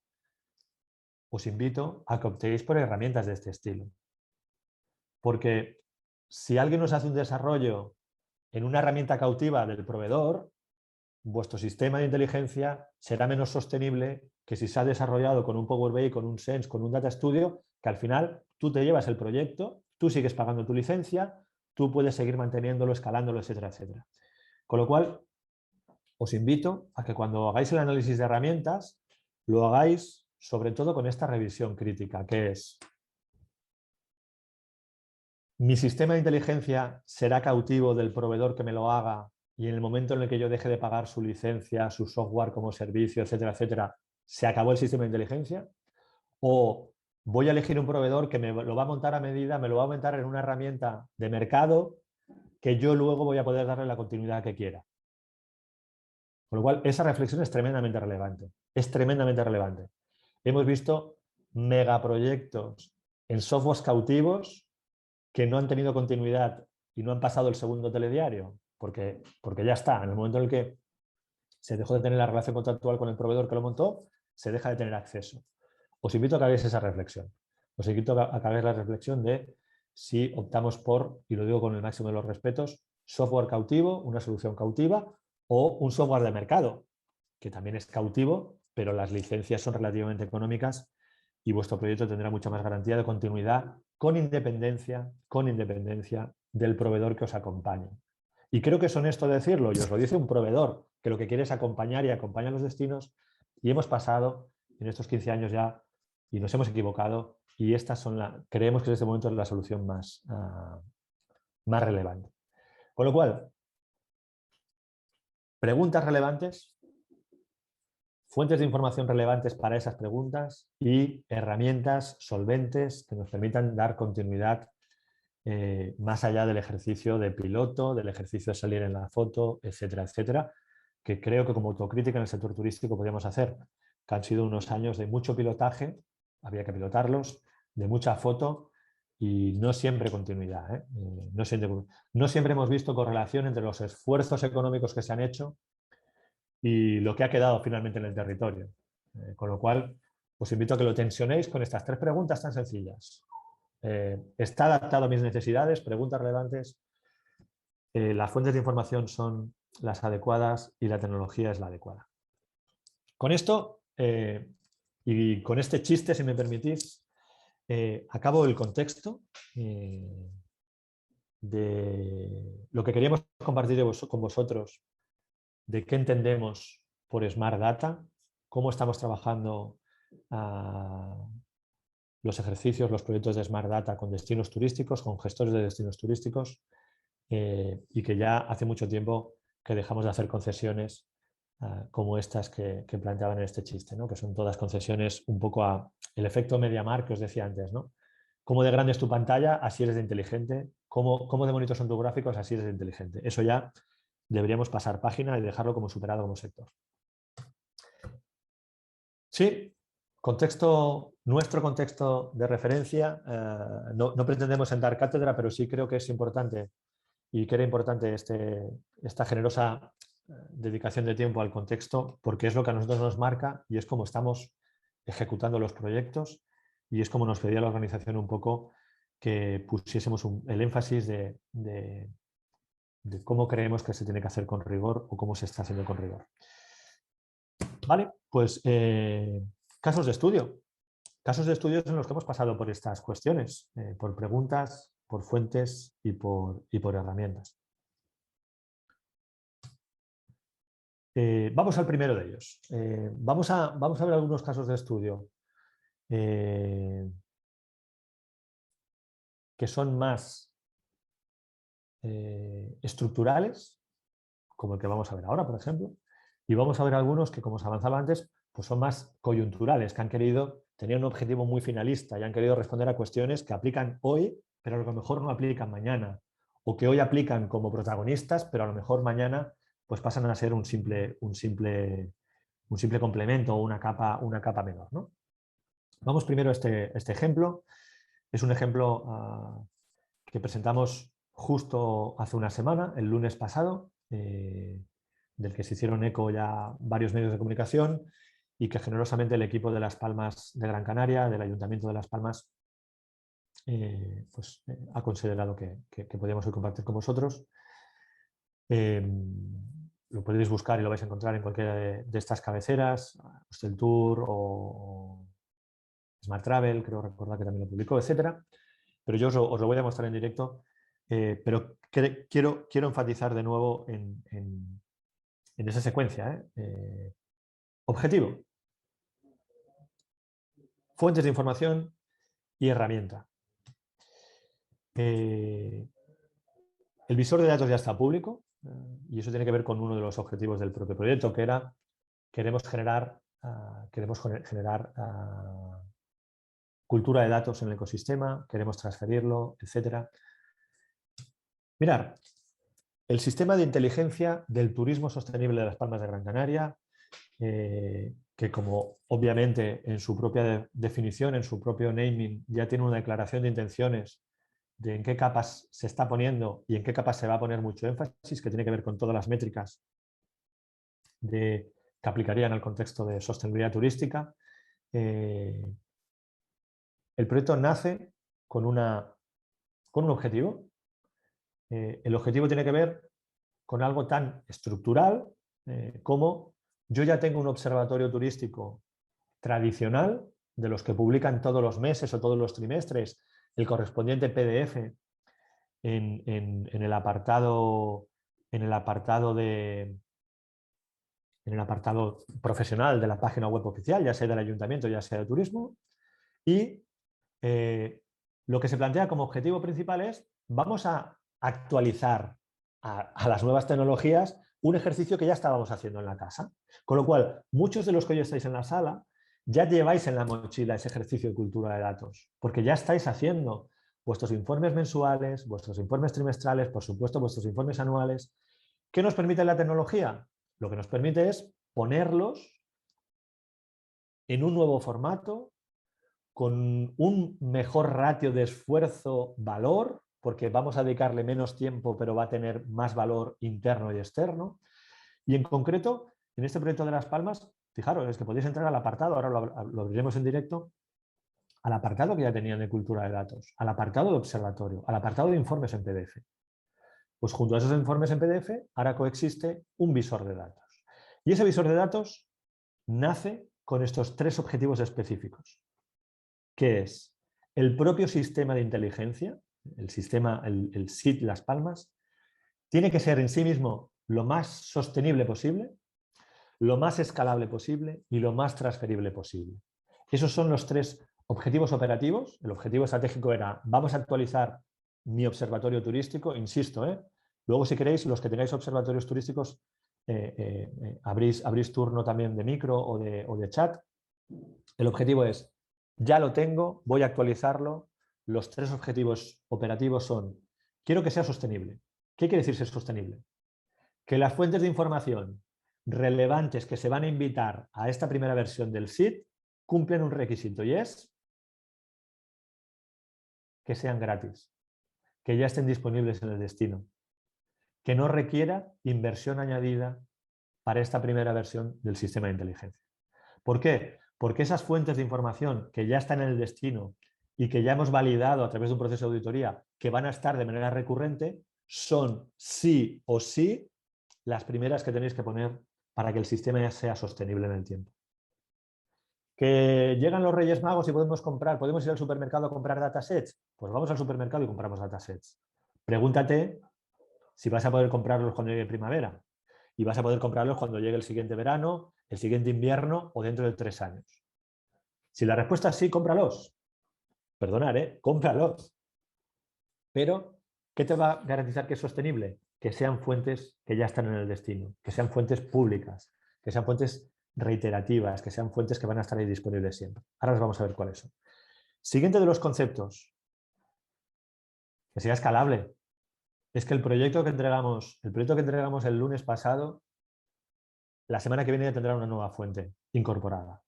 os invito a que optéis por herramientas de este estilo. Porque si alguien nos hace un desarrollo en una herramienta cautiva del proveedor, vuestro sistema de inteligencia será menos sostenible que si se ha desarrollado con un Power BI, con un Sense, con un Data Studio, que al final tú te llevas el proyecto, tú sigues pagando tu licencia, tú puedes seguir manteniéndolo, escalándolo, etcétera, etcétera. Con lo cual, os invito a que cuando hagáis el análisis de herramientas, lo hagáis sobre todo con esta revisión crítica, que es: ¿mi sistema de inteligencia será cautivo del proveedor que me lo haga y en el momento en el que yo deje de pagar su licencia, su software como servicio, etcétera, etcétera, se acabó el sistema de inteligencia? ¿O voy a elegir un proveedor que me lo va a montar a medida, me lo va a montar en una herramienta de mercado que yo luego voy a poder darle la continuidad que quiera? Con lo cual, esa reflexión es tremendamente relevante. Es tremendamente relevante. Hemos visto megaproyectos en softwares cautivos que no han tenido continuidad y no han pasado el segundo telediario, porque ya está. En el momento en el que se dejó de tener la relación contractual con el proveedor que lo montó, se deja de tener acceso. Os invito a que hagáis esa reflexión. Os invito a que hagáis la reflexión de si optamos por, y lo digo con el máximo de los respetos, software cautivo, una solución cautiva, o un software de mercado, que también es cautivo, pero las licencias son relativamente económicas y vuestro proyecto tendrá mucha más garantía de continuidad con independencia del proveedor que os acompañe. Y creo que es honesto decirlo, y os lo dice un proveedor que lo que quiere es acompañar y acompaña los destinos, y hemos pasado en estos 15 años ya y nos hemos equivocado, y estas son creemos que en este momento es la solución más relevante. Con lo cual, preguntas relevantes, fuentes de información relevantes para esas preguntas y herramientas solventes que nos permitan dar continuidad más allá del ejercicio de piloto, del ejercicio de salir en la foto, etcétera, etcétera, que creo que como autocrítica en el sector turístico podríamos hacer, que han sido unos años de mucho pilotaje, había que pilotarlos, de mucha foto y no siempre continuidad. No siempre hemos visto correlación entre los esfuerzos económicos que se han hecho y lo que ha quedado finalmente en el territorio. Con lo cual, os invito a que lo tensionéis con estas 3 preguntas tan sencillas. ¿Está adaptado a mis necesidades? Preguntas relevantes. Las fuentes de información son las adecuadas y la tecnología es la adecuada. Con esto y con este chiste, si me permitís, acabo el contexto de lo que queríamos compartir con vosotros, de qué entendemos por Smart Data, cómo estamos trabajando los ejercicios, los proyectos de Smart Data con destinos turísticos, con gestores de destinos turísticos, y que ya hace mucho tiempo que dejamos de hacer concesiones como estas que planteaban en este chiste, ¿no? Que son todas concesiones un poco a el efecto MediaMarkt que os decía antes, ¿no? Cómo de grande es tu pantalla, así eres de inteligente. Cómo de bonitos son tus gráficos, así eres de inteligente. Eso ya deberíamos pasar página y dejarlo como superado como sector. Sí, nuestro contexto de referencia. No pretendemos sentar cátedra, pero sí creo que es importante y que era importante esta generosa dedicación de tiempo al contexto, porque es lo que a nosotros nos marca y es como estamos ejecutando los proyectos y es como nos pedía la organización un poco que pusiésemos el énfasis de cómo creemos que se tiene que hacer con rigor o cómo se está haciendo con rigor. Vale, pues casos de estudio. Casos de estudios en los que hemos pasado por estas cuestiones, por preguntas, por fuentes y por herramientas. Vamos al primero de ellos. Vamos a ver algunos casos de estudio que son más estructurales, como el que vamos a ver ahora, por ejemplo, y vamos a ver algunos que, como os avanzaba antes, pues son más coyunturales, que tenían un objetivo muy finalista y han querido responder a cuestiones que aplican hoy, pero a lo mejor no aplican mañana, o que hoy aplican como protagonistas, pero a lo mejor mañana pues pasan a ser un simple complemento o una capa menor, ¿no? Vamos primero a este ejemplo. Es un ejemplo que presentamos justo hace una semana, el lunes pasado, del que se hicieron eco ya varios medios de comunicación y que generosamente el equipo de Las Palmas de Gran Canaria, del Ayuntamiento de Las Palmas, ha considerado que podíamos hoy compartir con vosotros. Lo podéis buscar y lo vais a encontrar en cualquiera de estas cabeceras, Hostel Tour o Smart Travel, creo recordar que también lo publicó, etcétera. Pero yo os lo voy a mostrar en directo, pero quiero enfatizar de nuevo en esa secuencia. Objetivo, fuentes de información y herramienta. El visor de datos ya está público y eso tiene que ver con uno de los objetivos del propio proyecto, que era queremos generar cultura de datos en el ecosistema, queremos transferirlo, etc. Mirad, el sistema de inteligencia del turismo sostenible de Las Palmas de Gran Canaria, que como obviamente en su propia definición, en su propio naming, ya tiene una declaración de intenciones de en qué capas se está poniendo y en qué capas se va a poner mucho énfasis, que tiene que ver con todas las métricas que aplicarían al contexto de sostenibilidad turística. El proyecto nace con un objetivo. El objetivo tiene que ver con algo tan estructural como yo ya tengo un observatorio turístico tradicional, de los que publican todos los meses o todos los trimestres, el correspondiente PDF en el apartado profesional de la página web oficial, ya sea del ayuntamiento, ya sea de turismo, y lo que se plantea como objetivo principal es vamos a actualizar a las nuevas tecnologías un ejercicio que ya estábamos haciendo en la casa. Con lo cual, muchos de los que hoy estáis en la sala ya lleváis en la mochila ese ejercicio de cultura de datos, porque ya estáis haciendo vuestros informes mensuales, vuestros informes trimestrales, por supuesto, vuestros informes anuales. ¿Qué nos permite la tecnología? Lo que nos permite es ponerlos en un nuevo formato, con un mejor ratio de esfuerzo-valor, porque vamos a dedicarle menos tiempo, pero va a tener más valor interno y externo. Y en concreto, en este proyecto de Las Palmas, fijaros, es que podéis entrar al apartado, ahora lo abriremos en directo, al apartado que ya tenían de cultura de datos, al apartado de observatorio, al apartado de informes en PDF. Pues junto a esos informes en PDF, ahora coexiste un visor de datos. Y ese visor de datos nace con estos tres objetivos específicos, que es el propio sistema de inteligencia, el SIT Las Palmas, tiene que ser en sí mismo lo más sostenible posible, lo más escalable posible y lo más transferible posible. Esos son los tres objetivos operativos. El objetivo estratégico era vamos a actualizar mi observatorio turístico, insisto, luego si queréis, los que tengáis observatorios turísticos, abrís turno también de micro o de chat. El objetivo es ya lo tengo, voy a actualizarlo. Los tres objetivos operativos son, quiero que sea sostenible. ¿Qué quiere decir ser sostenible? Que las fuentes de información relevantes que se van a invitar a esta primera versión del SIT cumplen un requisito y es que sean gratis, que ya estén disponibles en el destino, que no requiera inversión añadida para esta primera versión del sistema de inteligencia. ¿Por qué? Porque esas fuentes de información que ya están en el destino y que ya hemos validado a través de un proceso de auditoría que van a estar de manera recurrente, son sí o sí las primeras que tenéis que poner para que el sistema ya sea sostenible en el tiempo. ¿Que llegan los Reyes Magos y podemos ir al supermercado a comprar datasets? Pues vamos al supermercado y compramos datasets. Pregúntate si vas a poder comprarlos cuando llegue primavera y vas a poder comprarlos cuando llegue el siguiente verano, el siguiente invierno o dentro de 3 años. Si la respuesta es sí, cómpralos. Perdonad, cómpralos. Pero, ¿qué te va a garantizar que es sostenible? Que sean fuentes que ya están en el destino, que sean fuentes públicas, que sean fuentes reiterativas, que sean fuentes que van a estar ahí disponibles siempre. Ahora os vamos a ver cuáles son. Siguiente de los conceptos, que sea escalable. es que el proyecto que entregamos el lunes pasado, la semana que viene ya tendrá una nueva fuente incorporada.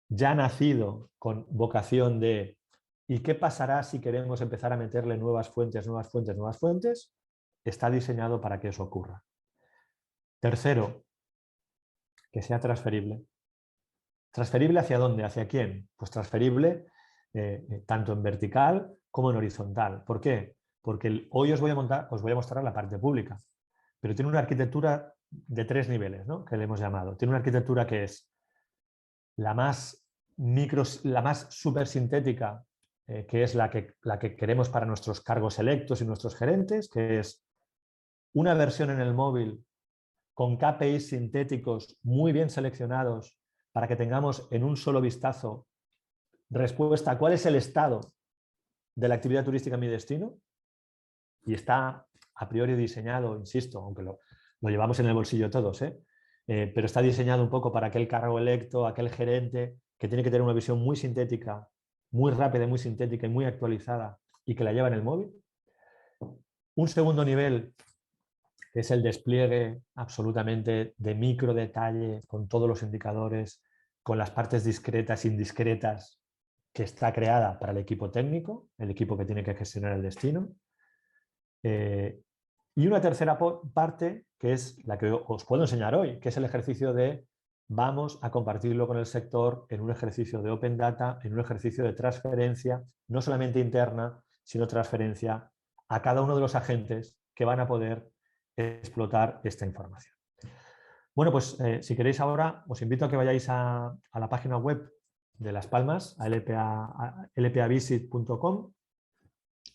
Ya nacido con vocación de ¿y qué pasará si queremos empezar a meterle nuevas fuentes, nuevas fuentes, nuevas fuentes? Está diseñado para que eso ocurra. Tercero, que sea transferible. ¿Transferible hacia dónde? ¿Hacia quién? Pues transferible tanto en vertical como en horizontal. ¿Por qué? Porque hoy os voy a mostrar la parte pública, pero tiene una arquitectura de 3 niveles, ¿no? Que le hemos llamado. Tiene una arquitectura que es la más súper sintética, que es la que queremos para nuestros cargos electos y nuestros gerentes, que es una versión en el móvil con KPIs sintéticos muy bien seleccionados para que tengamos en un solo vistazo respuesta a cuál es el estado de la actividad turística en mi destino, y está a priori diseñado, insisto, aunque lo llevamos en el bolsillo todos, pero está diseñado un poco para aquel cargo electo, aquel gerente que tiene que tener una visión muy sintética, muy rápida, muy sintética y muy actualizada y que la lleva en el móvil. Un segundo nivel que es el despliegue absolutamente de micro detalle, con todos los indicadores, con las partes discretas e indiscretas, que está creada para el equipo técnico, el equipo que tiene que gestionar el destino. Y una tercera parte, que es la que os puedo enseñar hoy, que es el ejercicio de vamos a compartirlo con el sector en un ejercicio de Open Data, en un ejercicio de transferencia, no solamente interna, sino transferencia a cada uno de los agentes que van a poder explotar esta información. Bueno, pues si queréis ahora os invito a que vayáis a la página web de Las Palmas, a lpavisit.com,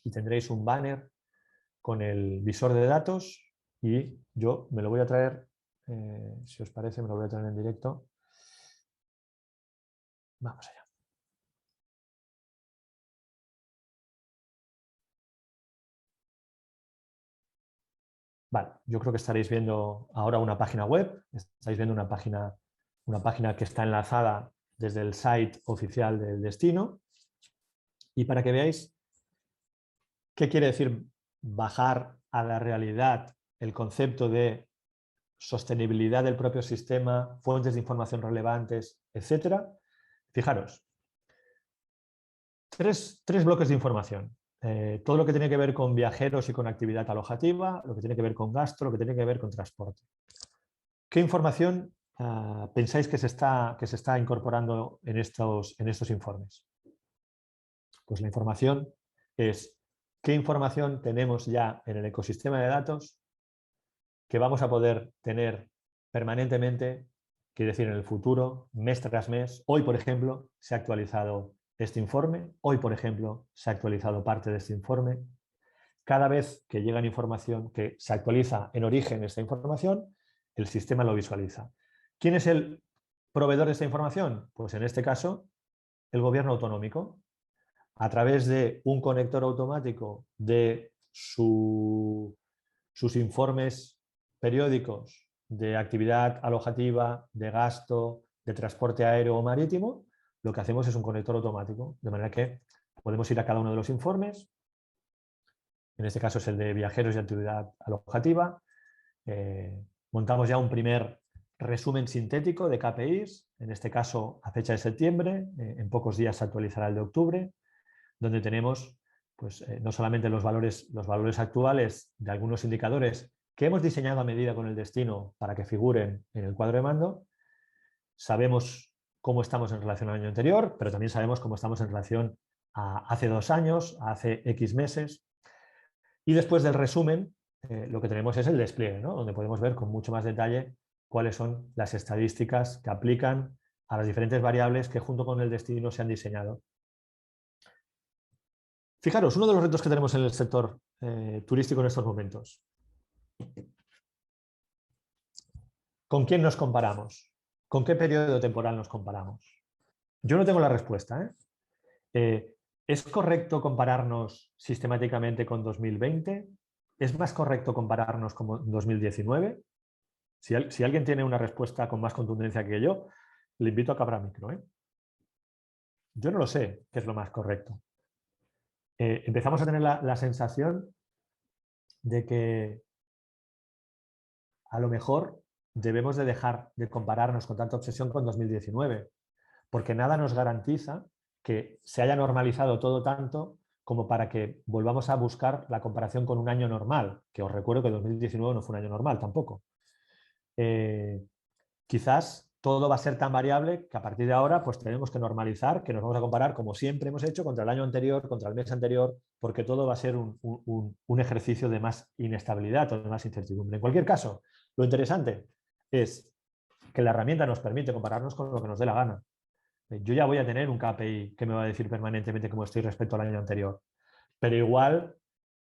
y tendréis un banner con el visor de datos y yo me lo voy a traer, si os parece, me lo voy a traer en directo. Vamos allá. Vale, yo creo que estaréis viendo ahora una página web, estáis viendo una página que está enlazada desde el site oficial del destino, y para que veáis qué quiere decir bajar a la realidad el concepto de sostenibilidad del propio sistema, fuentes de información relevantes, etcétera. Fijaros, tres bloques de información. Todo lo que tiene que ver con viajeros y con actividad alojativa, lo que tiene que ver con gasto, lo que tiene que ver con transporte. ¿Qué información pensáis que se está incorporando en estos informes? Pues la información es qué información tenemos ya en el ecosistema de datos que vamos a poder tener permanentemente, quiere decir en el futuro, mes tras mes. Hoy, por ejemplo, se ha actualizado este informe, hoy, por ejemplo, se ha actualizado parte de este informe. Cada vez que llega información, que se actualiza en origen esta información, el sistema lo visualiza. ¿Quién es el proveedor de esta información? Pues en este caso, el gobierno autonómico, a través de un conector automático de sus informes periódicos de actividad alojativa, de gasto, de transporte aéreo o marítimo. Lo que hacemos es un conector automático, de manera que podemos ir a cada uno de los informes. En este caso es el de viajeros y actividad alojativa. Montamos ya un primer resumen sintético de KPIs, en este caso a fecha de septiembre, en pocos días se actualizará el de octubre, donde tenemos pues, no solamente los valores actuales de algunos indicadores que hemos diseñado a medida con el destino para que figuren en el cuadro de mando. Sabemos cómo estamos en relación al año anterior, pero también sabemos cómo estamos en relación a hace 2 años, a hace X meses. Y después del resumen, lo que tenemos es el despliegue, ¿no? Donde podemos ver con mucho más detalle cuáles son las estadísticas que aplican a las diferentes variables que junto con el destino se han diseñado. Fijaros, uno de los retos que tenemos en el sector turístico en estos momentos. ¿Con quién nos comparamos? ¿Con qué periodo temporal nos comparamos? Yo no tengo la respuesta. ¿Es correcto compararnos sistemáticamente con 2020? ¿Es más correcto compararnos con 2019? Si alguien tiene una respuesta con más contundencia que yo, le invito a que abra micro. Yo no lo sé qué es lo más correcto. Empezamos a tener la sensación de que a lo mejor debemos de dejar de compararnos con tanta obsesión con 2019, porque nada nos garantiza que se haya normalizado todo tanto como para que volvamos a buscar la comparación con un año normal, que os recuerdo que 2019 no fue un año normal tampoco. Quizás todo va a ser tan variable que a partir de ahora pues tenemos que normalizar, que nos vamos a comparar como siempre hemos hecho contra el año anterior, contra el mes anterior, porque todo va a ser un ejercicio de más inestabilidad o de más incertidumbre. En cualquier caso, lo interesante es que la herramienta nos permite compararnos con lo que nos dé la gana. Yo ya voy a tener un KPI que me va a decir permanentemente cómo estoy respecto al año anterior, pero igual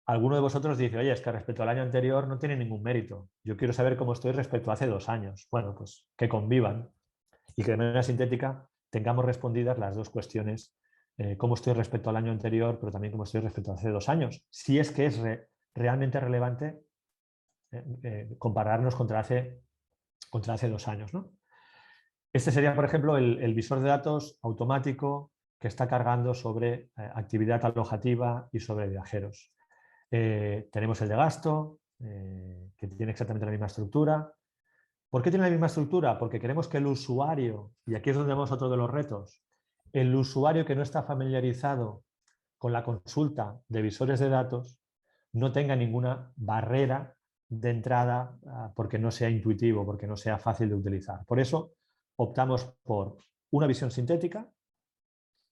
alguno de vosotros dice, oye, es que respecto al año anterior no tiene ningún mérito. Yo quiero saber cómo estoy respecto a hace 2 años. Bueno, pues que convivan y que de manera sintética tengamos respondidas las dos cuestiones, cómo estoy respecto al año anterior, pero también cómo estoy respecto a hace 2 años. Si es que es realmente relevante compararnos contra hace 2 años, ¿no? Este sería, por ejemplo, el visor de datos automático que está cargando sobre actividad alojativa y sobre viajeros. Tenemos el de gasto, que tiene exactamente la misma estructura. ¿Por qué tiene la misma estructura? Porque queremos que el usuario, y aquí es donde vemos otro de los retos, el usuario que no está familiarizado con la consulta de visores de datos no tenga ninguna barrera de entrada porque no sea intuitivo, porque no sea fácil de utilizar. Por eso optamos por una visión sintética.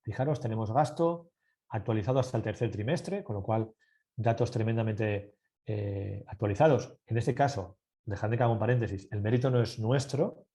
Fijaros, tenemos gasto actualizado hasta el tercer trimestre, con lo cual datos tremendamente actualizados. En este caso, dejadme que haga un paréntesis, el mérito no es nuestro,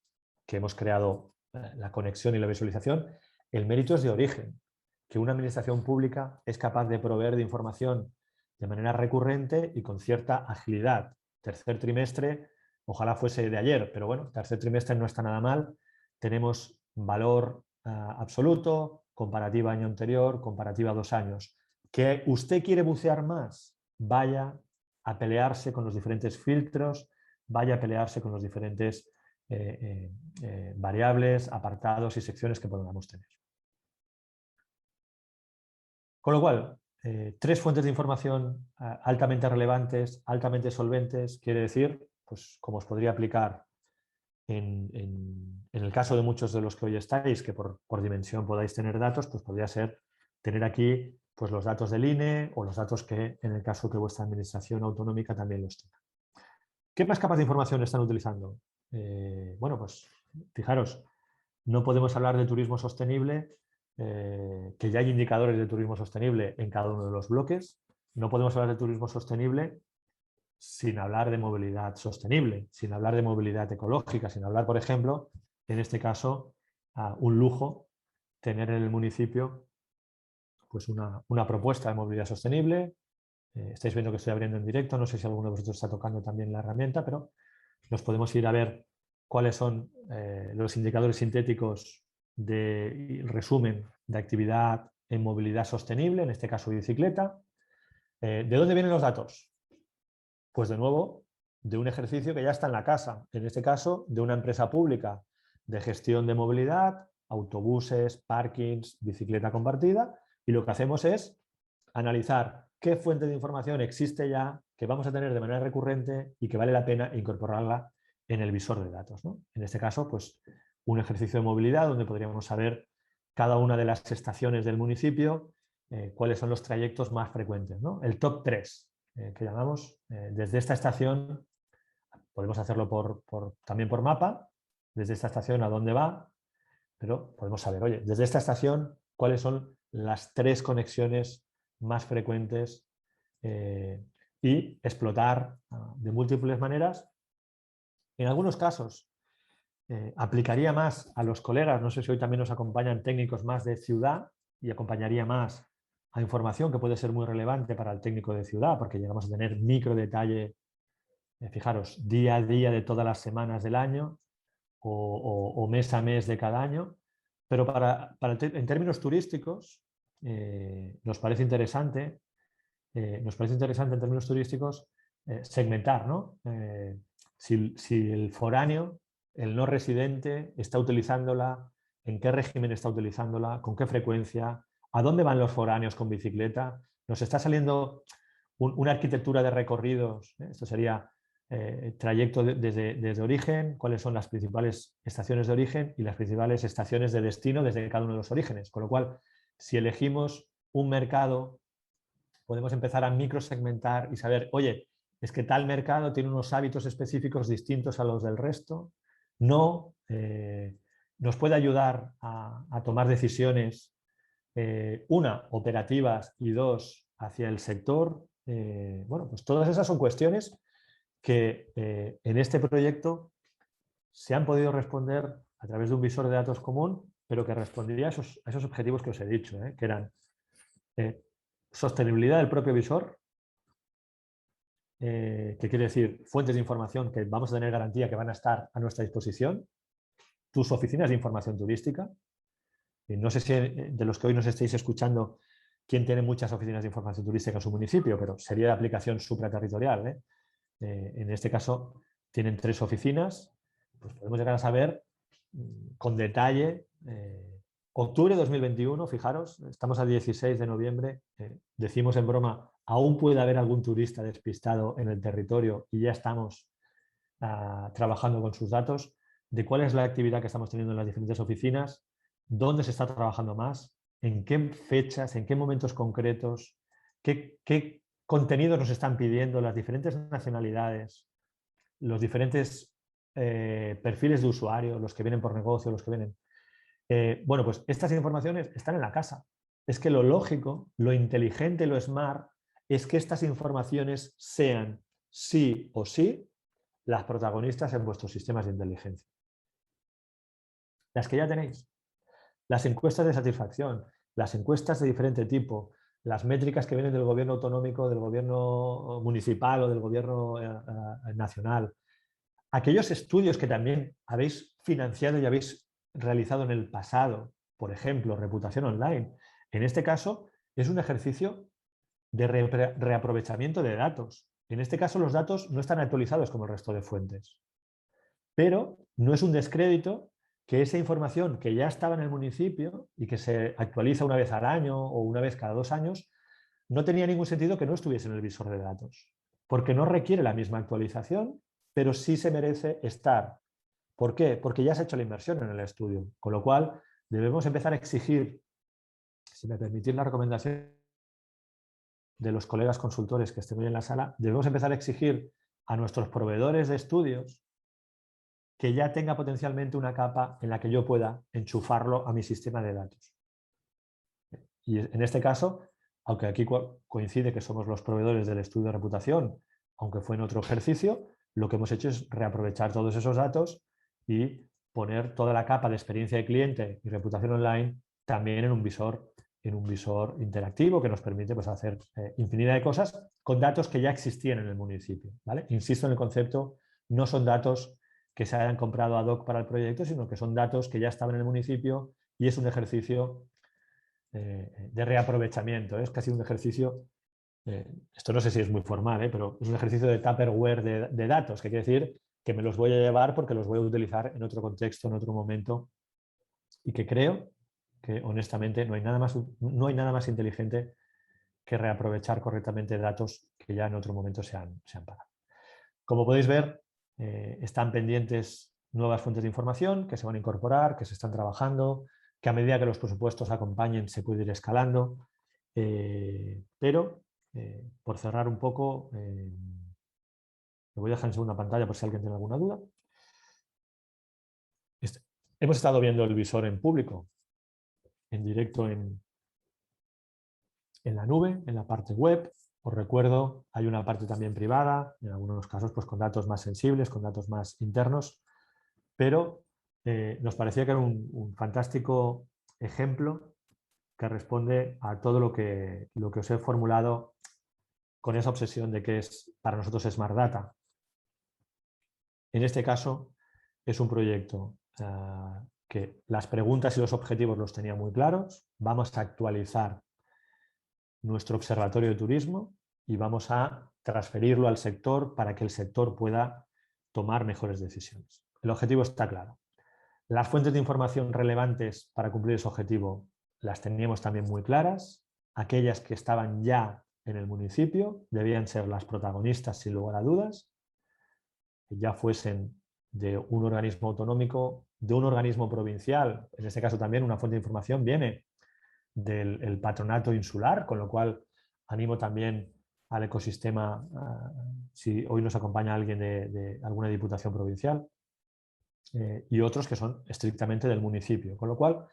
que hemos creado la conexión y la visualización, el mérito es de origen, que una administración pública es capaz de proveer de información de manera recurrente y con cierta agilidad. Tercer trimestre, ojalá fuese de ayer, pero bueno, tercer trimestre no está nada mal, tenemos valor absoluto, comparativa año anterior, comparativa 2 años. ¿Que usted quiere bucear más? Vaya a pelearse con los diferentes filtros, vaya a pelearse con los diferentes variables, apartados y secciones que podamos tener. Con lo cual, 3 fuentes de información altamente relevantes, altamente solventes, quiere decir, pues como os podría aplicar en el caso de muchos de los que hoy estáis, que por dimensión podáis tener datos, pues podría ser tener aquí pues, los datos del INE o los datos que en el caso que vuestra administración autonómica también los tenga. ¿Qué más capas de información están utilizando? Bueno, pues fijaros, no podemos hablar de turismo sostenible, que ya hay indicadores de turismo sostenible en cada uno de los bloques. No podemos hablar de turismo sostenible sin hablar de movilidad sostenible, sin hablar de movilidad ecológica, sin hablar, por ejemplo, en este caso, un lujo tener en el municipio pues una propuesta de movilidad sostenible. Estáis viendo que estoy abriendo en directo, no sé si alguno de vosotros está tocando también la herramienta, pero nos podemos ir a ver cuáles son los indicadores sintéticos de resumen de actividad en movilidad sostenible, en este caso bicicleta. ¿De dónde vienen los datos? Pues de nuevo, de un ejercicio que ya está en la casa, en este caso de una empresa pública de gestión de movilidad, autobuses, parkings, bicicleta compartida, y lo que hacemos es analizar qué fuente de información existe ya, que vamos a tener de manera recurrente y que vale la pena incorporarla en el visor de datos, ¿no? En este caso, pues un ejercicio de movilidad donde podríamos saber cada una de las estaciones del municipio, cuáles son los trayectos más frecuentes, ¿no? El top 3, que llamamos, desde esta estación, podemos hacerlo también por mapa, desde esta estación a dónde va, pero podemos saber, oye, desde esta estación, cuáles son las 3 conexiones más frecuentes y explotar de múltiples maneras. En algunos casos aplicaría más a los colegas, no sé si hoy también nos acompañan técnicos más de ciudad y acompañaría más a información que puede ser muy relevante para el técnico de ciudad, porque llegamos a tener micro detalle, fijaros, día a día de todas las semanas del año o mes a mes de cada año, pero en términos turísticos nos parece interesante en términos turísticos segmentar, ¿no? Si el foráneo, el no residente, está utilizándola, en qué régimen está utilizándola, con qué frecuencia, a dónde van los foráneos con bicicleta. Nos está saliendo una arquitectura de recorridos, esto sería trayecto desde origen, cuáles son las principales estaciones de origen y las principales estaciones de destino desde cada uno de los orígenes. Con lo cual, si elegimos un mercado, podemos empezar a microsegmentar y saber, oye, es que tal mercado tiene unos hábitos específicos distintos a los del resto, no nos puede ayudar a tomar decisiones, una, operativas, y dos, hacia el sector. Bueno, pues todas esas son cuestiones que en este proyecto se han podido responder a través de un visor de datos común, pero que respondería a esos objetivos que os he dicho, que eran sostenibilidad del propio visor, que quiere decir fuentes de información que vamos a tener garantía que van a estar a nuestra disposición, tus oficinas de información turística. No sé si de los que hoy nos estéis escuchando, quién tiene muchas oficinas de información turística en su municipio, pero sería de aplicación supraterritorial. En este caso, tienen 3 oficinas, pues podemos llegar a saber con detalle. Octubre de 2021, fijaros, estamos a 16 de noviembre, decimos en broma, aún puede haber algún turista despistado en el territorio y ya estamos trabajando con sus datos, de cuál es la actividad que estamos teniendo en las diferentes oficinas, dónde se está trabajando más, en qué fechas, en qué momentos concretos, qué contenidos nos están pidiendo las diferentes nacionalidades, los diferentes perfiles de usuario, los que vienen por negocio, los que vienen. Bueno, pues estas informaciones están en la casa. Es que lo lógico, lo inteligente, lo smart, es que estas informaciones sean sí o sí las protagonistas en vuestros sistemas de inteligencia. Las que ya tenéis. Las encuestas de satisfacción, las encuestas de diferente tipo, las métricas que vienen del gobierno autonómico, del gobierno municipal o del gobierno nacional. Aquellos estudios que también habéis financiado y habéis realizado en el pasado, por ejemplo, reputación online. En este caso, es un ejercicio de reaprovechamiento de datos. En este caso, los datos no están actualizados como el resto de fuentes. Pero no es un descrédito que esa información que ya estaba en el municipio y que se actualiza una vez al año o una vez cada 2 años, no tenía ningún sentido que no estuviese en el visor de datos, porque no requiere la misma actualización, pero sí se merece estar. ¿Por qué? Porque ya se ha hecho la inversión en el estudio, con lo cual debemos empezar a exigir, si me permitís la recomendación de los colegas consultores que estén hoy en la sala, debemos empezar a exigir a nuestros proveedores de estudios que ya tenga potencialmente una capa en la que yo pueda enchufarlo a mi sistema de datos. Y en este caso, aunque aquí coincide que somos los proveedores del estudio de reputación, aunque fue en otro ejercicio, lo que hemos hecho es reaprovechar todos esos datos y poner toda la capa de experiencia de cliente y reputación online también en un visor interactivo que nos permite pues, hacer infinidad de cosas con datos que ya existían en el municipio. ¿Vale? Insisto en el concepto, no son datos que se hayan comprado ad hoc para el proyecto, sino que son datos que ya estaban en el municipio y es un ejercicio de reaprovechamiento. Es casi un ejercicio, esto no sé si es muy formal, pero es un ejercicio de Tupperware de datos, que quiere decir que me los voy a llevar porque los voy a utilizar en otro contexto, en otro momento, y que creo que honestamente no hay nada más inteligente que reaprovechar correctamente datos que ya en otro momento se han pagado. Como podéis ver, están pendientes nuevas fuentes de información que se van a incorporar, que se están trabajando, que a medida que los presupuestos acompañen se puede ir escalando, pero por cerrar un poco, me voy a dejar en segunda pantalla por si alguien tiene alguna duda. Hemos estado viendo el visor en público, en directo en la nube, en la parte web. Os recuerdo, hay una parte también privada, en algunos casos pues, con datos más sensibles, con datos más internos, pero nos parecía que era un fantástico ejemplo que responde a todo lo que os he formulado con esa obsesión de que es para nosotros Smart Data. En este caso es un proyecto que las preguntas y los objetivos los tenía muy claros. Vamos a actualizar nuestro observatorio de turismo y vamos a transferirlo al sector para que el sector pueda tomar mejores decisiones. El objetivo está claro. Las fuentes de información relevantes para cumplir ese objetivo las teníamos también muy claras. Aquellas que estaban ya en el municipio debían ser las protagonistas, sin lugar a dudas, que ya fuesen de un organismo autonómico, de un organismo provincial. En este caso también una fuente de información viene del patronato insular, con lo cual animo también al ecosistema, si hoy nos acompaña alguien de alguna diputación provincial, y otros que son estrictamente del municipio. Con lo cual,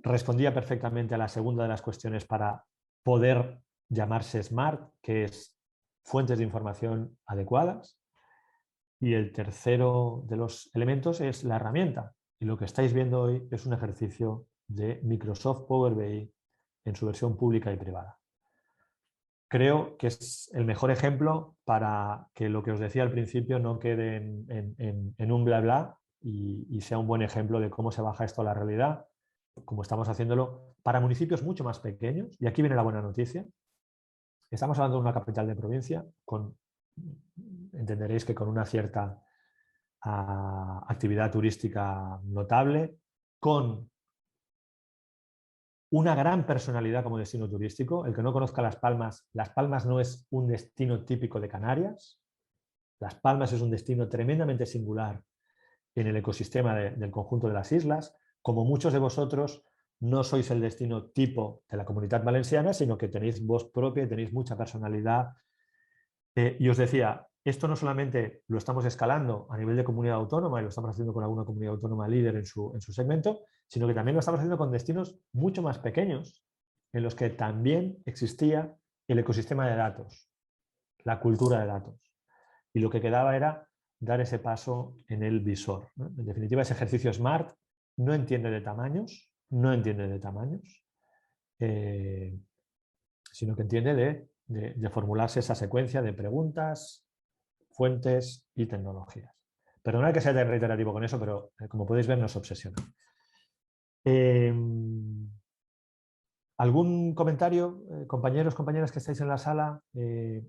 respondía perfectamente a la segunda de las cuestiones para poder llamarse SMART, que es fuentes de información adecuadas. Y el tercero de los elementos es la herramienta. Y lo que estáis viendo hoy es un ejercicio de Microsoft Power BI en su versión pública y privada. Creo que es el mejor ejemplo para que lo que os decía al principio no quede en un bla bla y sea un buen ejemplo de cómo se baja esto a la realidad, como estamos haciéndolo para municipios mucho más pequeños. Y aquí viene la buena noticia. Estamos hablando de una capital de provincia, entenderéis que con una cierta actividad turística notable, con una gran personalidad como destino turístico. El que no conozca Las Palmas no es un destino típico de Canarias. Las Palmas es un destino tremendamente singular en el ecosistema del conjunto de las islas. Como muchos de vosotros, no sois el destino tipo de la Comunidad Valenciana, sino que tenéis voz propia y tenéis mucha personalidad. Y os decía, esto no solamente lo estamos escalando a nivel de comunidad autónoma y lo estamos haciendo con alguna comunidad autónoma líder en su segmento, sino que también lo estamos haciendo con destinos mucho más pequeños, en los que también existía el ecosistema de datos, la cultura de datos. Y lo que quedaba era dar ese paso en el visor, ¿no? En definitiva, ese ejercicio SMART no entiende de tamaños, sino que entiende de formularse esa secuencia de preguntas, fuentes y tecnologías. Perdonad que sea tan reiterativo con eso, pero como podéis ver nos obsesiona. ¿Algún comentario, compañeros, compañeras que estáis en la sala?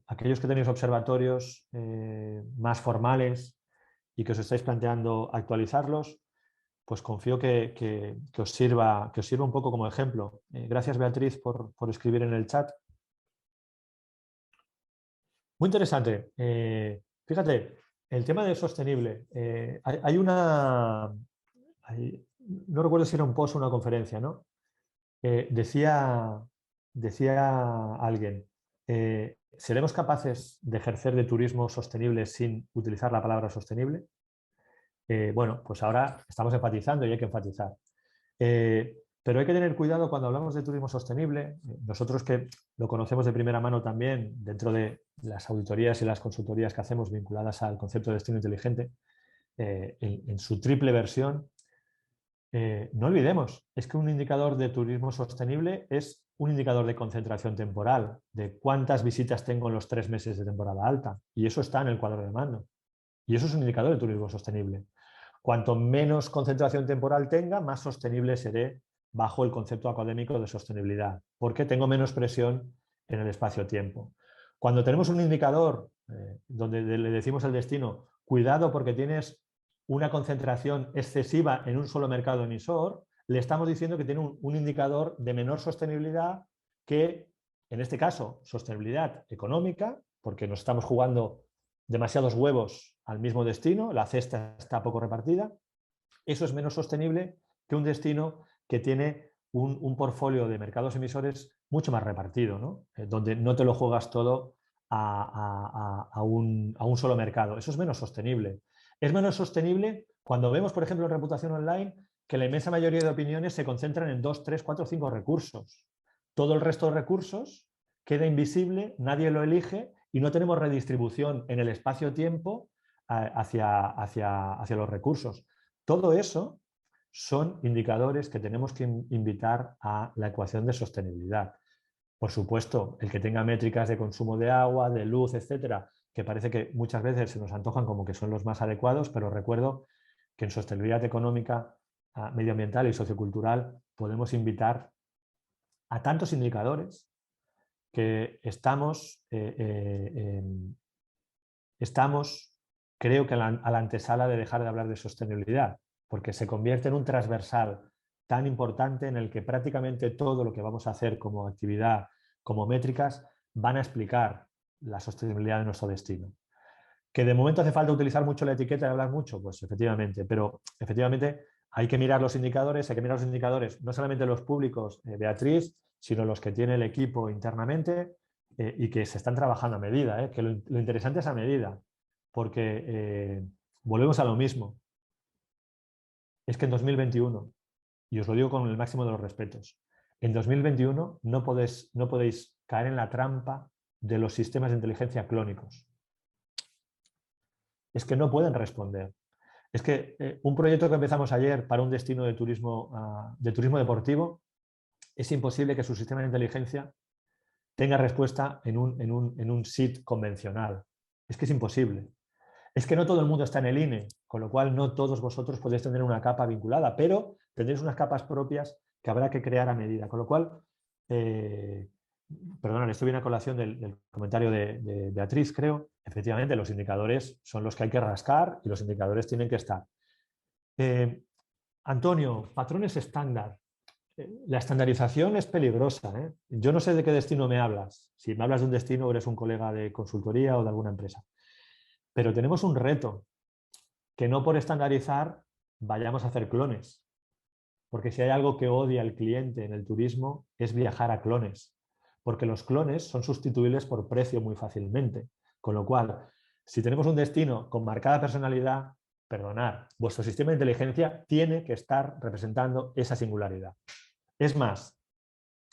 Aquellos que tenéis observatorios más formales y que os estáis planteando actualizarlos, pues confío que os sirva un poco como ejemplo. Gracias, Beatriz, por escribir en el chat. Muy interesante. Fíjate, el tema de sostenible. Hay una... no recuerdo si era un post o una conferencia, ¿no? Decía alguien, ¿seremos capaces de ejercer de turismo sostenible sin utilizar la palabra sostenible? Bueno, pues ahora estamos enfatizando y hay que enfatizar. Pero hay que tener cuidado cuando hablamos de turismo sostenible. Nosotros que lo conocemos de primera mano también dentro de las auditorías y las consultorías que hacemos vinculadas al concepto de destino inteligente, en su triple versión, no olvidemos, es que un indicador de turismo sostenible es un indicador de concentración temporal, de cuántas visitas tengo en los 3 meses de temporada alta. Y eso está en el cuadro de mando. Y eso es un indicador de turismo sostenible. Cuanto menos concentración temporal tenga, más sostenible seré bajo el concepto académico de sostenibilidad, porque tengo menos presión en el espacio-tiempo. Cuando tenemos un indicador donde le decimos al destino, cuidado porque tienes una concentración excesiva en un solo mercado emisor, le estamos diciendo que tiene un indicador de menor sostenibilidad que, en este caso, sostenibilidad económica, porque nos estamos jugando demasiados huevos al mismo destino, la cesta está poco repartida, eso es menos sostenible que un destino que tiene un portfolio de mercados emisores mucho más repartido, ¿no? Donde no te lo juegas todo a un solo mercado. Eso es menos sostenible. Es menos sostenible cuando vemos, por ejemplo, en reputación online, que la inmensa mayoría de opiniones se concentran en 2, 3, 4, 5 recursos. Todo el resto de recursos queda invisible, nadie lo elige y no tenemos redistribución en el espacio-tiempo hacia los recursos. Todo eso son indicadores que tenemos que invitar a la ecuación de sostenibilidad. Por supuesto, el que tenga métricas de consumo de agua, de luz, etcétera, que parece que muchas veces se nos antojan como que son los más adecuados, pero recuerdo que en sostenibilidad económica, medioambiental y sociocultural podemos invitar a tantos indicadores que estamos, creo que a la antesala de dejar de hablar de sostenibilidad, porque se convierte en un transversal tan importante en el que prácticamente todo lo que vamos a hacer como actividad como métricas van a explicar la sostenibilidad de nuestro destino. ¿Que de momento hace falta utilizar mucho la etiqueta y hablar mucho? Pues efectivamente, pero efectivamente hay que mirar los indicadores, no solamente los públicos, Beatriz, sino los que tiene el equipo internamente y que se están trabajando a medida, que lo interesante es a medida, porque volvemos a lo mismo. Es que en 2021, y os lo digo con el máximo de los respetos, en 2021 no podéis caer en la trampa de los sistemas de inteligencia clónicos. Es que no pueden responder. Es que un proyecto que empezamos ayer para un destino de turismo deportivo, es imposible que su sistema de inteligencia tenga respuesta en un SIT convencional. Es que es imposible. Es que no todo el mundo está en el INE, con lo cual no todos vosotros podéis tener una capa vinculada, pero tendréis unas capas propias que habrá que crear a medida. Con lo cual, perdón, esto viene a colación del comentario de Beatriz, creo. Efectivamente, los indicadores son los que hay que rascar y los indicadores tienen que estar. Antonio, patrones estándar. La estandarización es peligrosa, ¿eh? Yo no sé de qué destino me hablas. Si me hablas de un destino o eres un colega de consultoría o de alguna empresa. Pero tenemos un reto, que no por estandarizar vayamos a hacer clones. Porque si hay algo que odia el cliente en el turismo es viajar a clones. Porque los clones son sustituibles por precio muy fácilmente. Con lo cual, si tenemos un destino con marcada personalidad, perdonad, vuestro sistema de inteligencia tiene que estar representando esa singularidad. Es más,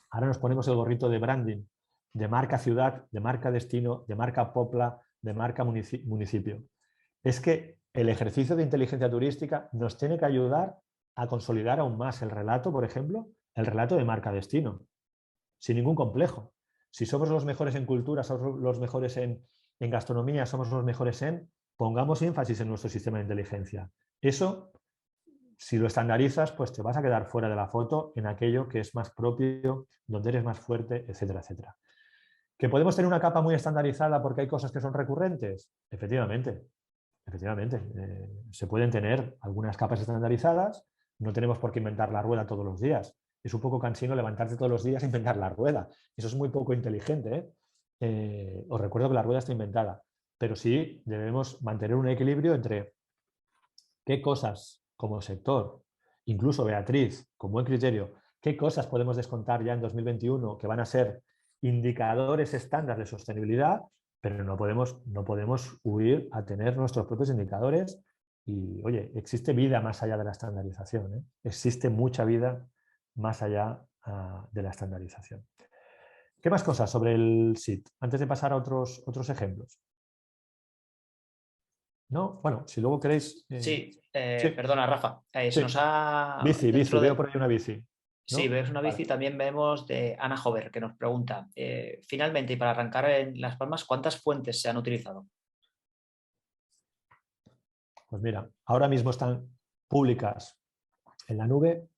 ahora nos ponemos el gorrito de branding, de marca ciudad, de marca destino, de marca popla, de marca municipio. Es que el ejercicio de inteligencia turística nos tiene que ayudar a consolidar aún más el relato, por ejemplo, el relato de marca destino, sin ningún complejo. Si somos los mejores en cultura, somos los mejores en gastronomía, somos los mejores pongamos énfasis en nuestro sistema de inteligencia. Eso, si lo estandarizas, pues te vas a quedar fuera de la foto en aquello que es más propio, donde eres más fuerte, etcétera, etcétera. ¿Que podemos tener una capa muy estandarizada porque hay cosas que son recurrentes? Efectivamente. Efectivamente. Se pueden tener algunas capas estandarizadas, no tenemos por qué inventar la rueda todos los días. Es un poco cansino levantarte todos los días e inventar la rueda. Eso es muy poco inteligente, ¿eh? Os recuerdo que la rueda está inventada, pero sí debemos mantener un equilibrio entre qué cosas como sector, incluso Beatriz, con buen criterio, qué cosas podemos descontar ya en 2021 que van a ser indicadores estándar de sostenibilidad, pero no podemos huir a tener nuestros propios indicadores y, oye, existe vida más allá de la estandarización, ¿eh? Existe mucha vida más allá de la estandarización. ¿Qué más cosas sobre el SIT? Antes de pasar a otros ejemplos. ¿No? Bueno, si luego queréis... Sí, sí, perdona, Rafa. Se sí. nos ha... Bici, dentro veo de... por ahí una bici, Sí, ¿no? ves una bici, Vale. también vemos de Ana Hover, que nos pregunta, finalmente, y para arrancar en Las Palmas, ¿cuántas fuentes se han utilizado? Pues mira, ahora mismo están públicas en la nube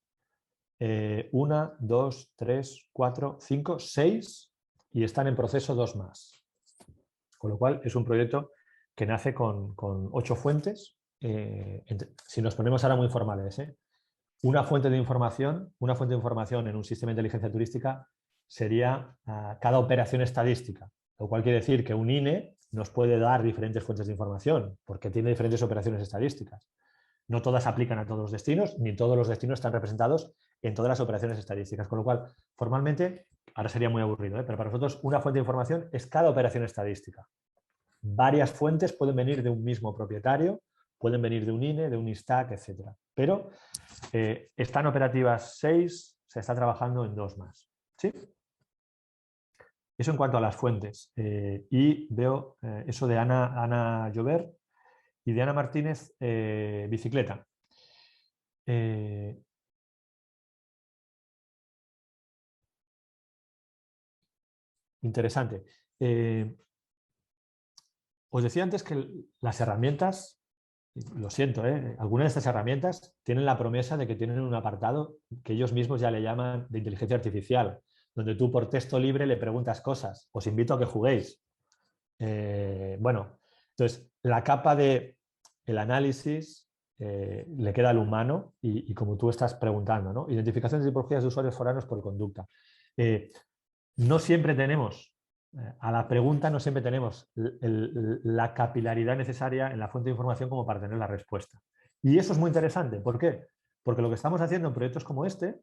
1, 2, 3, 4, 5, 6 y están en proceso 2 más. Con lo cual es un proyecto que nace con 8 fuentes. Si nos ponemos ahora muy formales, una fuente de información en un sistema de inteligencia turística sería cada operación estadística, lo cual quiere decir que un INE nos puede dar diferentes fuentes de información porque tiene diferentes operaciones estadísticas. No todas aplican a todos los destinos, ni todos los destinos están representados en todas las operaciones estadísticas, con lo cual, formalmente, ahora sería muy aburrido, pero para nosotros una fuente de información es cada operación estadística. Varias fuentes pueden venir de un mismo propietario, pueden venir de un INE, de un ISTAC, etc. Pero están operativas 6, se está trabajando en 2 más. ¿Sí? Eso en cuanto a las fuentes. Y veo eso de Ana Llover y de Ana Martínez, bicicleta. Interesante. Os decía antes que las herramientas, lo siento, algunas de estas herramientas tienen la promesa de que tienen un apartado que ellos mismos ya le llaman de inteligencia artificial, donde tú por texto libre le preguntas cosas. Os invito a que juguéis. Bueno, entonces la capa de el análisis le queda al humano y como tú estás preguntando, ¿no? Identificación de tipologías de usuarios foráneos por conducta. no siempre tenemos, a la pregunta no siempre tenemos la capilaridad necesaria en la fuente de información como para tener la respuesta. Y eso es muy interesante. ¿Por qué? Porque lo que estamos haciendo en proyectos como este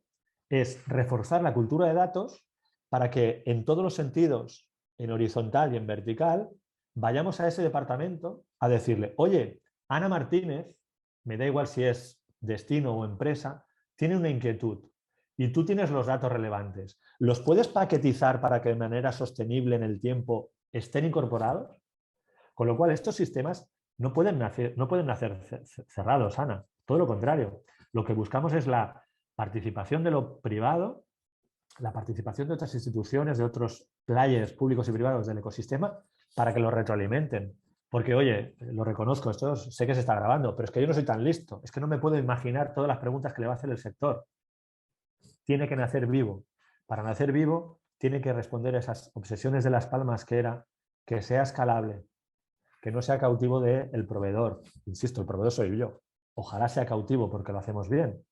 es reforzar la cultura de datos para que en todos los sentidos, en horizontal y en vertical, vayamos a ese departamento a decirle, oye, Ana Martínez, me da igual si es destino o empresa, tiene una inquietud y tú tienes los datos relevantes. ¿Los puedes paquetizar para que de manera sostenible en el tiempo estén incorporados? Con lo cual, estos sistemas no pueden nacer cerrados, Ana. Todo lo contrario. Lo que buscamos es la participación de lo privado, la participación de otras instituciones, de otros players públicos y privados del ecosistema, para que lo retroalimenten. Porque, oye, lo reconozco, esto sé que se está grabando, pero es que yo no soy tan listo. Es que no me puedo imaginar todas las preguntas que le va a hacer el sector. Tiene que nacer vivo. Para nacer vivo, tiene que responder a esas obsesiones de Las Palmas, que era que sea escalable, que no sea cautivo del proveedor. Insisto, el proveedor soy yo. Ojalá sea cautivo porque lo hacemos bien.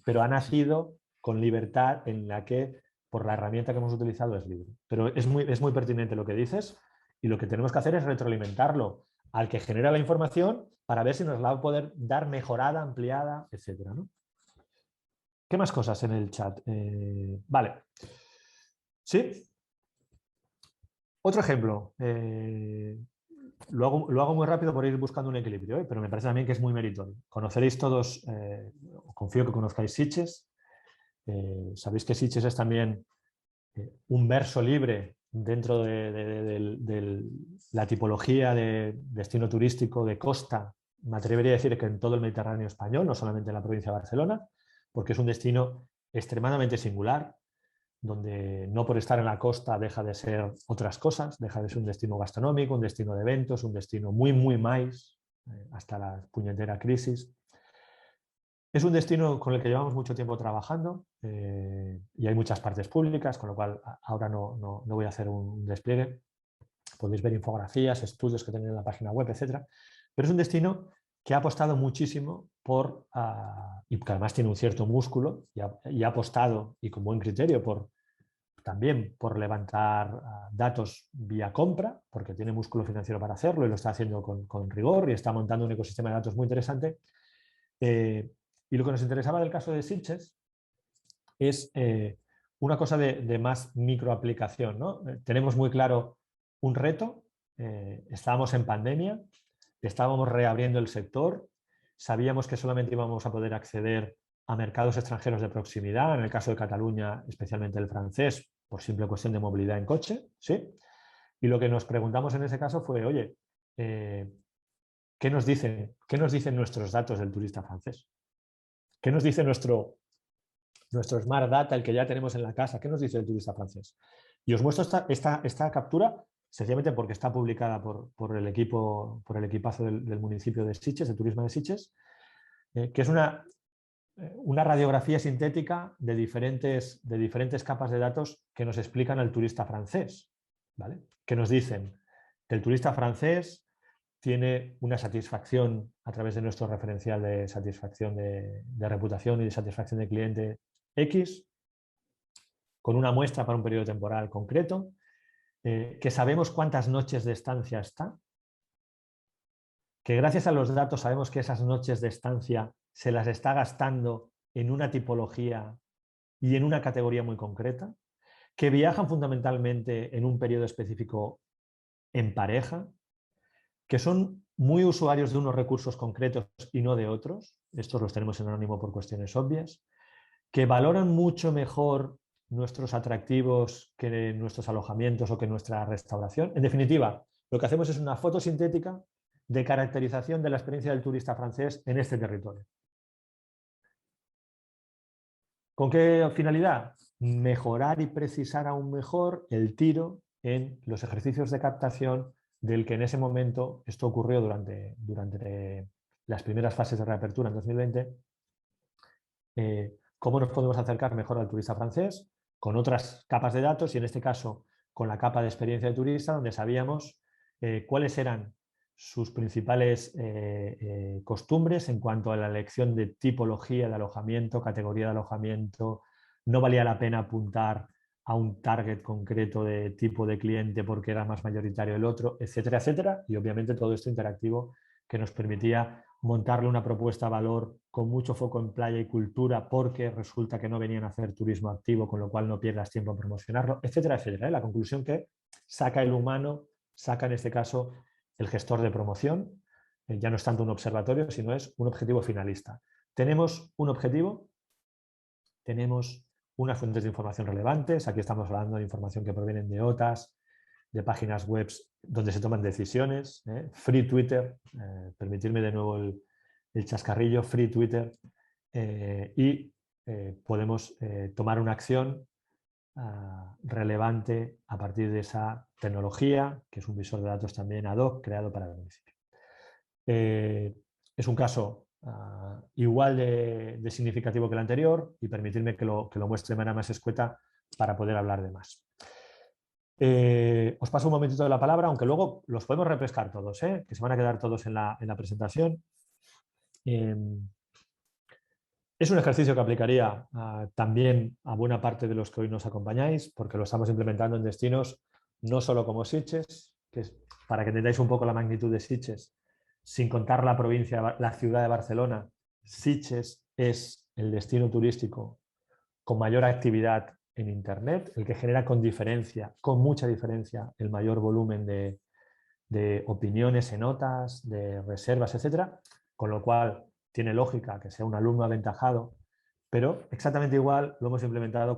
Pero ha nacido con libertad en la que, por la herramienta que hemos utilizado, es libre. Pero es muy pertinente lo que dices y lo que tenemos que hacer es retroalimentarlo al que genera la información para ver si nos la va a poder dar mejorada, ampliada, etc., ¿no? ¿Qué más cosas en el chat? Vale. ¿Sí? Otro ejemplo. Lo hago muy rápido por ir buscando un equilibrio, pero me parece también que es muy meritorio. Conoceréis todos, confío que conozcáis Sitges. Sabéis que Sitges es también un verso libre dentro de la tipología de destino turístico de costa. Me atrevería a decir que en todo el Mediterráneo español, no solamente en la provincia de Barcelona, porque es un destino extremadamente singular, donde no por estar en la costa deja de ser otras cosas, deja de ser un destino gastronómico, un destino de eventos, un destino muy más, hasta la puñetera crisis. Es un destino con el que llevamos mucho tiempo trabajando y hay muchas partes públicas, con lo cual ahora no voy a hacer un despliegue. Podéis ver infografías, estudios que tenéis en la página web, etc. Pero es un destino que ha apostado muchísimo por, y que además tiene un cierto músculo, y ha apostado, y con buen criterio, también por levantar datos vía compra, porque tiene músculo financiero para hacerlo y lo está haciendo con rigor y está montando un ecosistema de datos muy interesante. Y lo que nos interesaba del caso de Sitges es una cosa de más microaplicación, ¿no? Tenemos muy claro un reto, estábamos en pandemia, estábamos reabriendo el sector, sabíamos que solamente íbamos a poder acceder a mercados extranjeros de proximidad, en el caso de Cataluña, especialmente el francés, por simple cuestión de movilidad en coche, ¿sí? Y lo que nos preguntamos en ese caso fue, oye, ¿qué nos dicen nuestros datos del turista francés? ¿Qué nos dice nuestro Smart Data, el que ya tenemos en la casa? ¿Qué nos dice el turista francés? Y os muestro esta captura sencillamente porque está publicada por el equipazo del municipio de Sitges, de turismo de Sitges, que es una radiografía sintética de diferentes capas de datos que nos explican al turista francés, ¿vale? Que nos dicen que el turista francés tiene una satisfacción a través de nuestro referencial de satisfacción de reputación y de satisfacción de cliente X, con una muestra para un periodo temporal concreto, que sabemos cuántas noches de estancia está, que gracias a los datos sabemos que esas noches de estancia se las está gastando en una tipología y en una categoría muy concreta, que viajan fundamentalmente en un periodo específico en pareja, que son muy usuarios de unos recursos concretos y no de otros, estos los tenemos en anónimo por cuestiones obvias, que valoran mucho mejor nuestros atractivos que nuestros alojamientos o que nuestra restauración. En definitiva, lo que hacemos es una foto sintética de caracterización de la experiencia del turista francés en este territorio. ¿Con qué finalidad? Mejorar y precisar aún mejor el tiro en los ejercicios de captación del que en ese momento, esto ocurrió durante las primeras fases de reapertura en 2020, cómo nos podemos acercar mejor al turista francés con otras capas de datos y en este caso con la capa de experiencia de turista, donde sabíamos cuáles eran sus principales costumbres en cuanto a la elección de tipología de alojamiento, categoría de alojamiento. No valía la pena apuntar a un target concreto de tipo de cliente porque era más mayoritario el otro, etcétera, etcétera. Y obviamente todo esto interactivo que nos permitía montarle una propuesta de valor con mucho foco en playa y cultura porque resulta que no venían a hacer turismo activo, con lo cual no pierdas tiempo en promocionarlo, etcétera, etcétera. La conclusión que saca el humano, saca en este caso el gestor de promoción, ya no es tanto un observatorio, sino es un objetivo finalista. Tenemos un objetivo, tenemos unas fuentes de información relevantes, aquí estamos hablando de información que provienen de OTAs, de páginas web donde se toman decisiones, Free Twitter, permitirme de nuevo el chascarrillo, Free Twitter, y podemos tomar una acción relevante a partir de esa tecnología, que es un visor de datos también ad hoc creado para el municipio. Es un caso igual de significativo que el anterior y permitirme que lo muestre de manera más escueta para poder hablar de más. Os paso un momentito de la palabra, aunque luego los podemos refrescar todos, que se van a quedar todos en la presentación. Es un ejercicio que aplicaría también a buena parte de los que hoy nos acompañáis, porque lo estamos implementando en destinos no solo como Sitges, que es, para que entendáis un poco la magnitud de Sitges, sin contar la provincia, la ciudad de Barcelona, Sitges es el destino turístico con mayor actividad en Internet, el que genera con diferencia, con mucha diferencia, el mayor volumen de opiniones en notas, de reservas, etcétera, con lo cual tiene lógica que sea un alumno aventajado, pero exactamente igual lo hemos implementado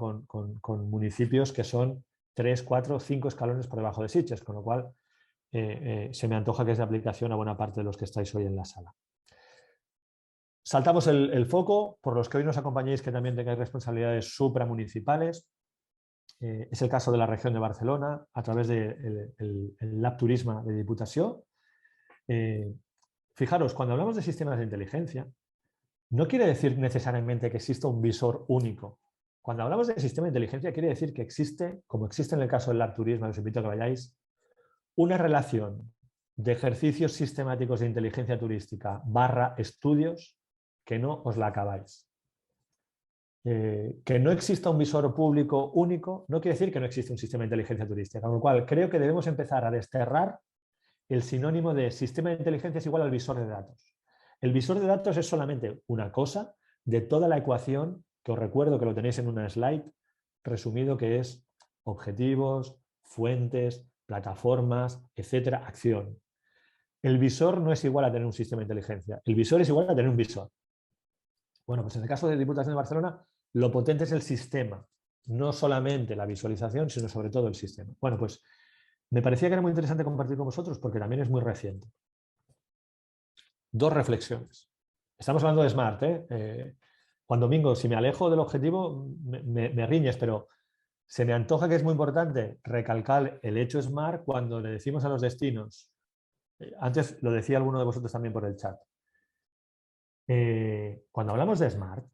con municipios que son 3, 4, 5 escalones por debajo de Sitges, con lo cual se me antoja que es de aplicación a buena parte de los que estáis hoy en la sala. Saltamos el foco, por los que hoy nos acompañéis que también tengáis responsabilidades supramunicipales. Es el caso de la región de Barcelona, a través del Lab Turisme de Diputació. Fijaros, cuando hablamos de sistemas de inteligencia, no quiere decir necesariamente que exista un visor único. Cuando hablamos de sistema de inteligencia, quiere decir que existe, como existe en el caso del Lab Turisme, os invito a que vayáis, una relación de ejercicios sistemáticos de inteligencia turística / estudios que no os la acabáis. Que no exista un visor público único no quiere decir que no existe un sistema de inteligencia turística, con lo cual creo que debemos empezar a desterrar el sinónimo de sistema de inteligencia es igual al visor de datos. El visor de datos es solamente una cosa de toda la ecuación, que os recuerdo que lo tenéis en una slide, resumido, que es objetivos, fuentes, plataformas, etcétera, acción. El visor no es igual a tener un sistema de inteligencia, el visor es igual a tener un visor. Bueno, pues en el caso de Diputación de Barcelona, lo potente es el sistema, no solamente la visualización, sino sobre todo el sistema. Bueno, pues me parecía que era muy interesante compartir con vosotros porque también es muy reciente. Dos reflexiones. Estamos hablando de Smart, Juan Domingo, si me alejo del objetivo, me riñes, pero se me antoja que es muy importante recalcar el hecho Smart cuando le decimos a los destinos. Antes lo decía alguno de vosotros también por el chat. Cuando hablamos de Smart,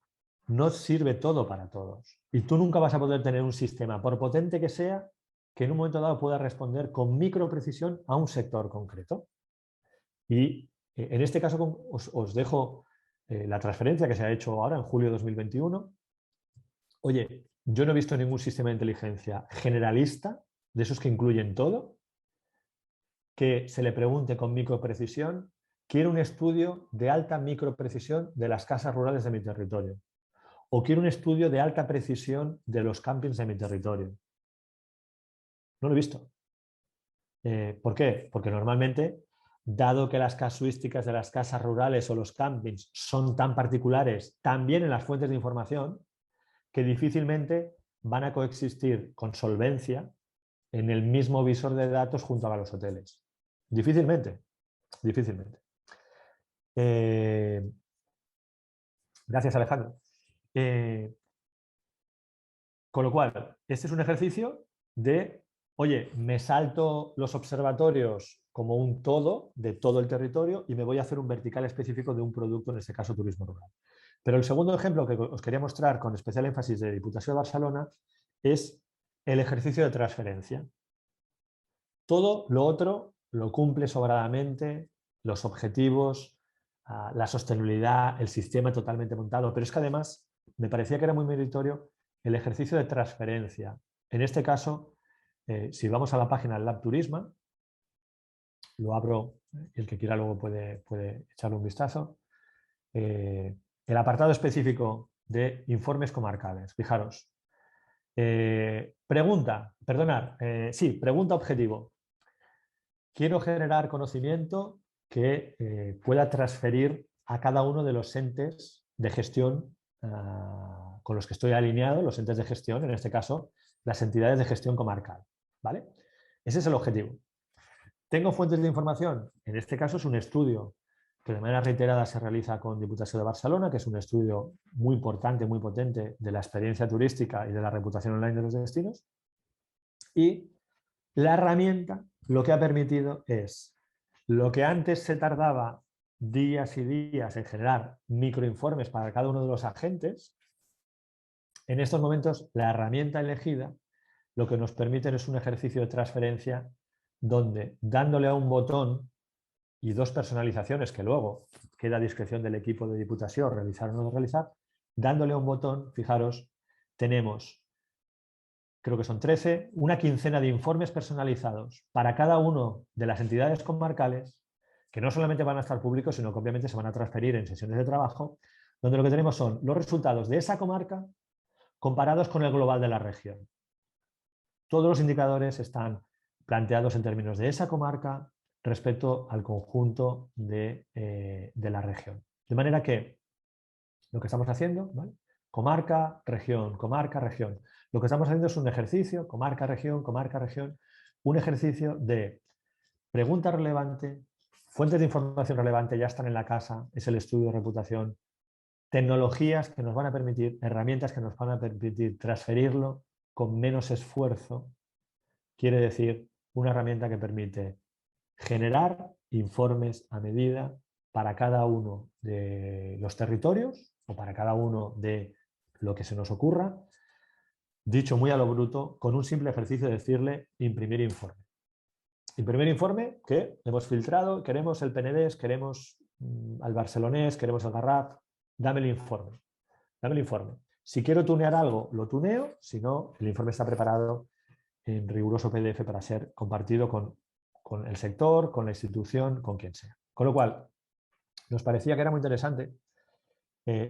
no sirve todo para todos. Y tú nunca vas a poder tener un sistema, por potente que sea, que en un momento dado pueda responder con microprecisión a un sector concreto. Y en este caso os dejo la transferencia que se ha hecho ahora en julio de 2021. Oye, yo no he visto ningún sistema de inteligencia generalista, de esos que incluyen todo, que se le pregunte con microprecisión, quiero un estudio de alta microprecisión de las casas rurales de mi territorio. O quiero un estudio de alta precisión de los campings de mi territorio. No lo he visto. ¿Por qué? Porque normalmente, dado que las casuísticas de las casas rurales o los campings son tan particulares, también en las fuentes de información, que difícilmente van a coexistir con solvencia en el mismo visor de datos junto a los hoteles. Difícilmente. Difícilmente. Gracias, Alejandro. Con lo cual, este es un ejercicio de, oye, me salto los observatorios como un todo de todo el territorio y me voy a hacer un vertical específico de un producto, en este caso turismo rural. Pero el segundo ejemplo que os quería mostrar con especial énfasis de Diputació de Barcelona es el ejercicio de transferencia. Todo lo otro lo cumple sobradamente, los objetivos, la sostenibilidad, el sistema totalmente montado, pero es que además me parecía que era muy meritorio el ejercicio de transferencia, En este caso, si vamos a la página Lab Turisma, lo abro, el que quiera luego puede echarle un vistazo. El apartado específico de informes comarcales. Fijaros. Pregunta objetivo. Quiero generar conocimiento que pueda transferir a cada uno de los entes de gestión con los que estoy alineado, los entes de gestión, en este caso, las entidades de gestión comarcal. ¿Vale? Ese es el objetivo. ¿Tengo fuentes de información? En este caso es un estudio que de manera reiterada se realiza con Diputación de Barcelona, que es un estudio muy importante, muy potente de la experiencia turística y de la reputación online de los destinos. Y la herramienta lo que ha permitido es lo que antes se tardaba días y días en generar microinformes para cada uno de los agentes. En estos momentos, la herramienta elegida lo que nos permite es un ejercicio de transferencia donde, dándole a un botón y dos personalizaciones que luego queda a discreción del equipo de Diputación realizar o no realizar, dándole a un botón, fijaros, tenemos, creo que son 13, una quincena de informes personalizados para cada una de las entidades comarcales, que no solamente van a estar públicos, sino que obviamente se van a transferir en sesiones de trabajo, donde lo que tenemos son los resultados de esa comarca comparados con el global de la región. Todos los indicadores están planteados en términos de esa comarca respecto al conjunto de la región. De manera que lo que estamos haciendo, ¿vale? Comarca, región, comarca, región. Lo que estamos haciendo es un ejercicio, comarca, región, un ejercicio de pregunta relevante, fuentes de información relevante ya están en la casa, es el estudio de reputación, tecnologías que nos van a permitir, herramientas que nos van a permitir transferirlo con menos esfuerzo. Quiere decir, una herramienta que permite generar informes a medida para cada uno de los territorios o para cada uno de lo que se nos ocurra, dicho muy a lo bruto, con un simple ejercicio de decirle imprimir informe. Imprimir informe que hemos filtrado, queremos el Penedès, queremos al barcelonés, queremos el Garraf, dame el informe. Dame el informe. Si quiero tunear algo, lo tuneo, si no, el informe está preparado en riguroso PDF para ser compartido con el sector, con la institución, con quien sea. Con lo cual, nos parecía que era muy interesante.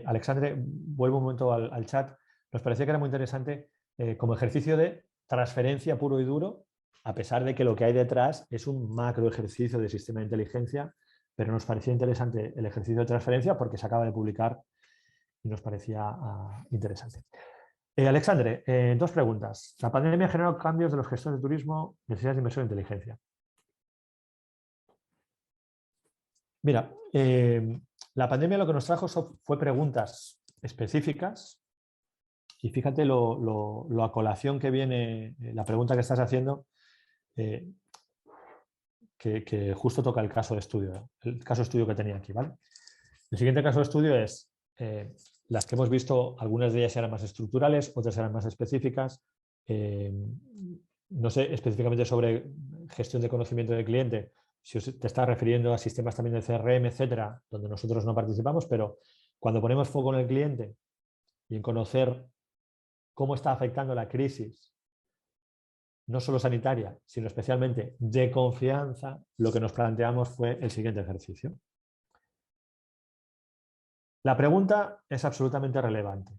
Alexandre, vuelvo un momento al chat. Nos parecía que era muy interesante como ejercicio de transferencia puro y duro, a pesar de que lo que hay detrás es un macro ejercicio de sistema de inteligencia, pero nos parecía interesante el ejercicio de transferencia porque se acaba de publicar y nos parecía interesante. Alexandre, dos preguntas. La pandemia ha generado cambios de los gestores de turismo, necesidades de inversión en inteligencia. Mira, la pandemia lo que nos trajo fue preguntas específicas y fíjate lo a colación que viene la pregunta que estás haciendo, que justo toca el caso de estudio, el caso de estudio que tenía aquí, ¿vale? El siguiente caso de estudio es las que hemos visto, algunas de ellas eran más estructurales, otras eran más específicas. No sé específicamente sobre gestión de conocimiento del cliente, si te estás refiriendo a sistemas también de CRM, etcétera, donde nosotros no participamos, pero cuando ponemos foco en el cliente y en conocer cómo está afectando la crisis, no solo sanitaria, sino especialmente de confianza, lo que nos planteamos fue el siguiente ejercicio. La pregunta es absolutamente relevante.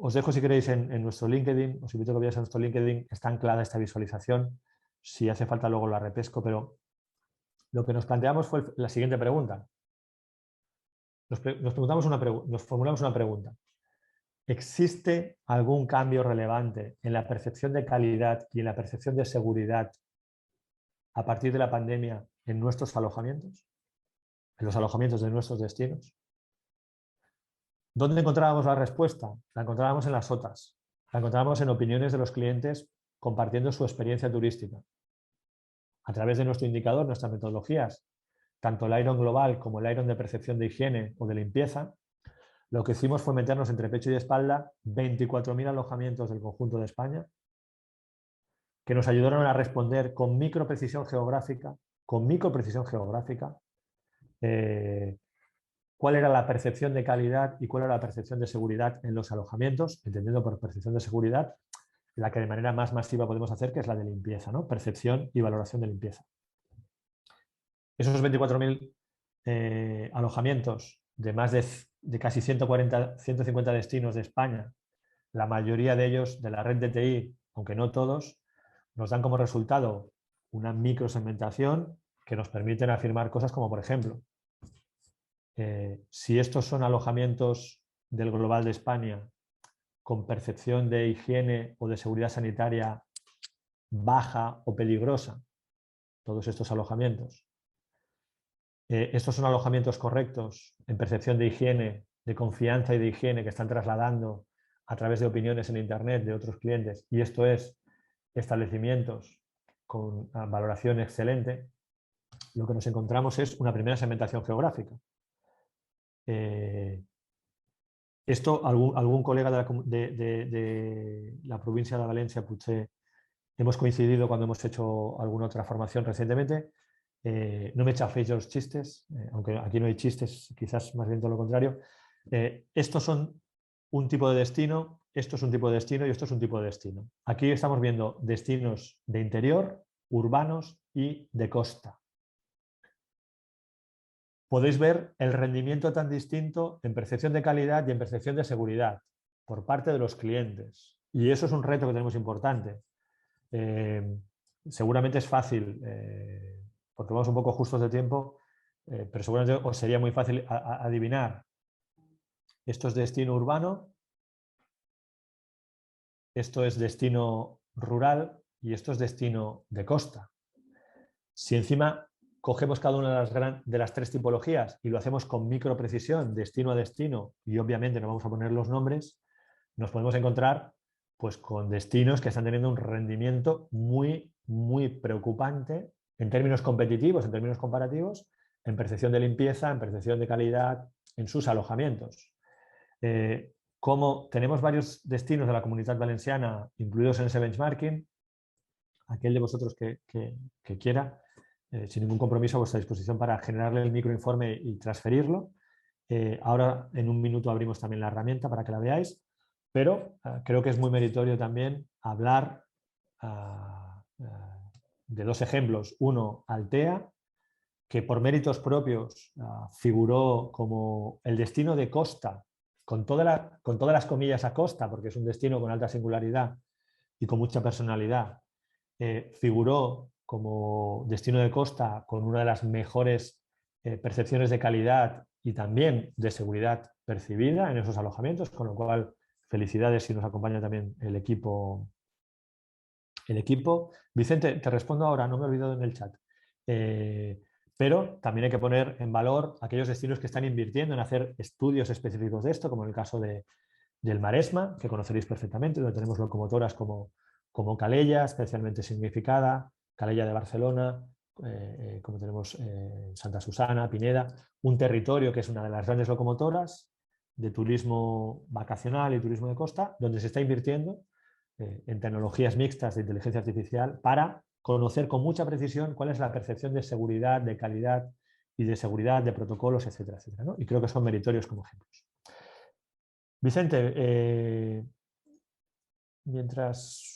Os dejo, si queréis, en nuestro LinkedIn, os invito a que veáis en nuestro LinkedIn, está anclada esta visualización. Si hace falta luego la repesco, pero lo que nos planteamos fue la siguiente pregunta. Nos formulamos una pregunta. ¿Existe algún cambio relevante en la percepción de calidad y en la percepción de seguridad a partir de la pandemia en nuestros alojamientos? ¿En los alojamientos de nuestros destinos? ¿Dónde encontrábamos la respuesta? La encontrábamos en las OTAs, la encontrábamos en opiniones de los clientes compartiendo su experiencia turística. A través de nuestro indicador, nuestras metodologías, tanto el IRON global como el IRON de percepción de higiene o de limpieza, lo que hicimos fue meternos entre pecho y espalda 24.000 alojamientos del conjunto de España que nos ayudaron a responder con microprecisión geográfica, cuál era la percepción de calidad y cuál era la percepción de seguridad en los alojamientos, entendiendo por percepción de seguridad la que de manera más masiva podemos hacer, que es la de limpieza, ¿no? Percepción y valoración de limpieza. Esos 24.000 alojamientos de más de casi 150 destinos de España, la mayoría de ellos de la red de TI, aunque no todos, nos dan como resultado una microsegmentación que nos permiten afirmar cosas como, por ejemplo, si estos son alojamientos del Global de España con percepción de higiene o de seguridad sanitaria baja o peligrosa, todos estos alojamientos, estos son alojamientos correctos en percepción de higiene, de confianza y de higiene que están trasladando a través de opiniones en Internet de otros clientes, y esto es establecimientos con valoración excelente, lo que nos encontramos es una primera segmentación geográfica. Esto algún colega de la provincia de Valencia, Puigcerdá, hemos coincidido cuando hemos hecho alguna otra formación recientemente. No me chaféis los chistes, aunque aquí no hay chistes, quizás más bien todo lo contrario. Estos son un tipo de destino, esto es un tipo de destino y esto es un tipo de destino. Aquí estamos viendo destinos de interior, urbanos y de costa. Podéis ver el rendimiento tan distinto en percepción de calidad y en percepción de seguridad por parte de los clientes. Y eso es un reto que tenemos importante. Seguramente es fácil, porque vamos un poco justos de tiempo, pero seguramente os sería muy fácil adivinar. Esto es destino urbano, esto es destino rural y esto es destino de costa. Si encima cogemos cada una de las tres tipologías y lo hacemos con micro precisión, destino a destino, y obviamente no vamos a poner los nombres, nos podemos encontrar pues, con destinos que están teniendo un rendimiento muy, muy preocupante en términos competitivos, en términos comparativos, en percepción de limpieza, en percepción de calidad, en sus alojamientos. Como tenemos varios destinos de la Comunidad Valenciana incluidos en ese benchmarking, aquel de vosotros que quiera, sin ningún compromiso a vuestra disposición para generarle el microinforme y transferirlo. Ahora en un minuto abrimos también la herramienta para que la veáis, pero creo que es muy meritorio también hablar de dos ejemplos. Uno, Altea, que por méritos propios figuró como el destino de costa, con todas las comillas a costa, porque es un destino con alta singularidad y con mucha personalidad. Figuró como destino de costa con una de las mejores percepciones de calidad y también de seguridad percibida en esos alojamientos, con lo cual felicidades si nos acompaña también el equipo. Vicente, te respondo ahora, no me he olvidado en el chat. Pero también hay que poner en valor aquellos destinos que están invirtiendo en hacer estudios específicos de esto, como en el caso del Maresma, que conoceréis perfectamente, donde tenemos locomotoras como Calella, especialmente significada, Calella de Barcelona, como tenemos Santa Susana, Pineda, un territorio que es una de las grandes locomotoras de turismo vacacional y turismo de costa, donde se está invirtiendo en tecnologías mixtas de inteligencia artificial para conocer con mucha precisión cuál es la percepción de seguridad, de calidad y de seguridad, de protocolos, etcétera, etcétera, ¿no? Y creo que son meritorios como ejemplos. Vicente, mientras...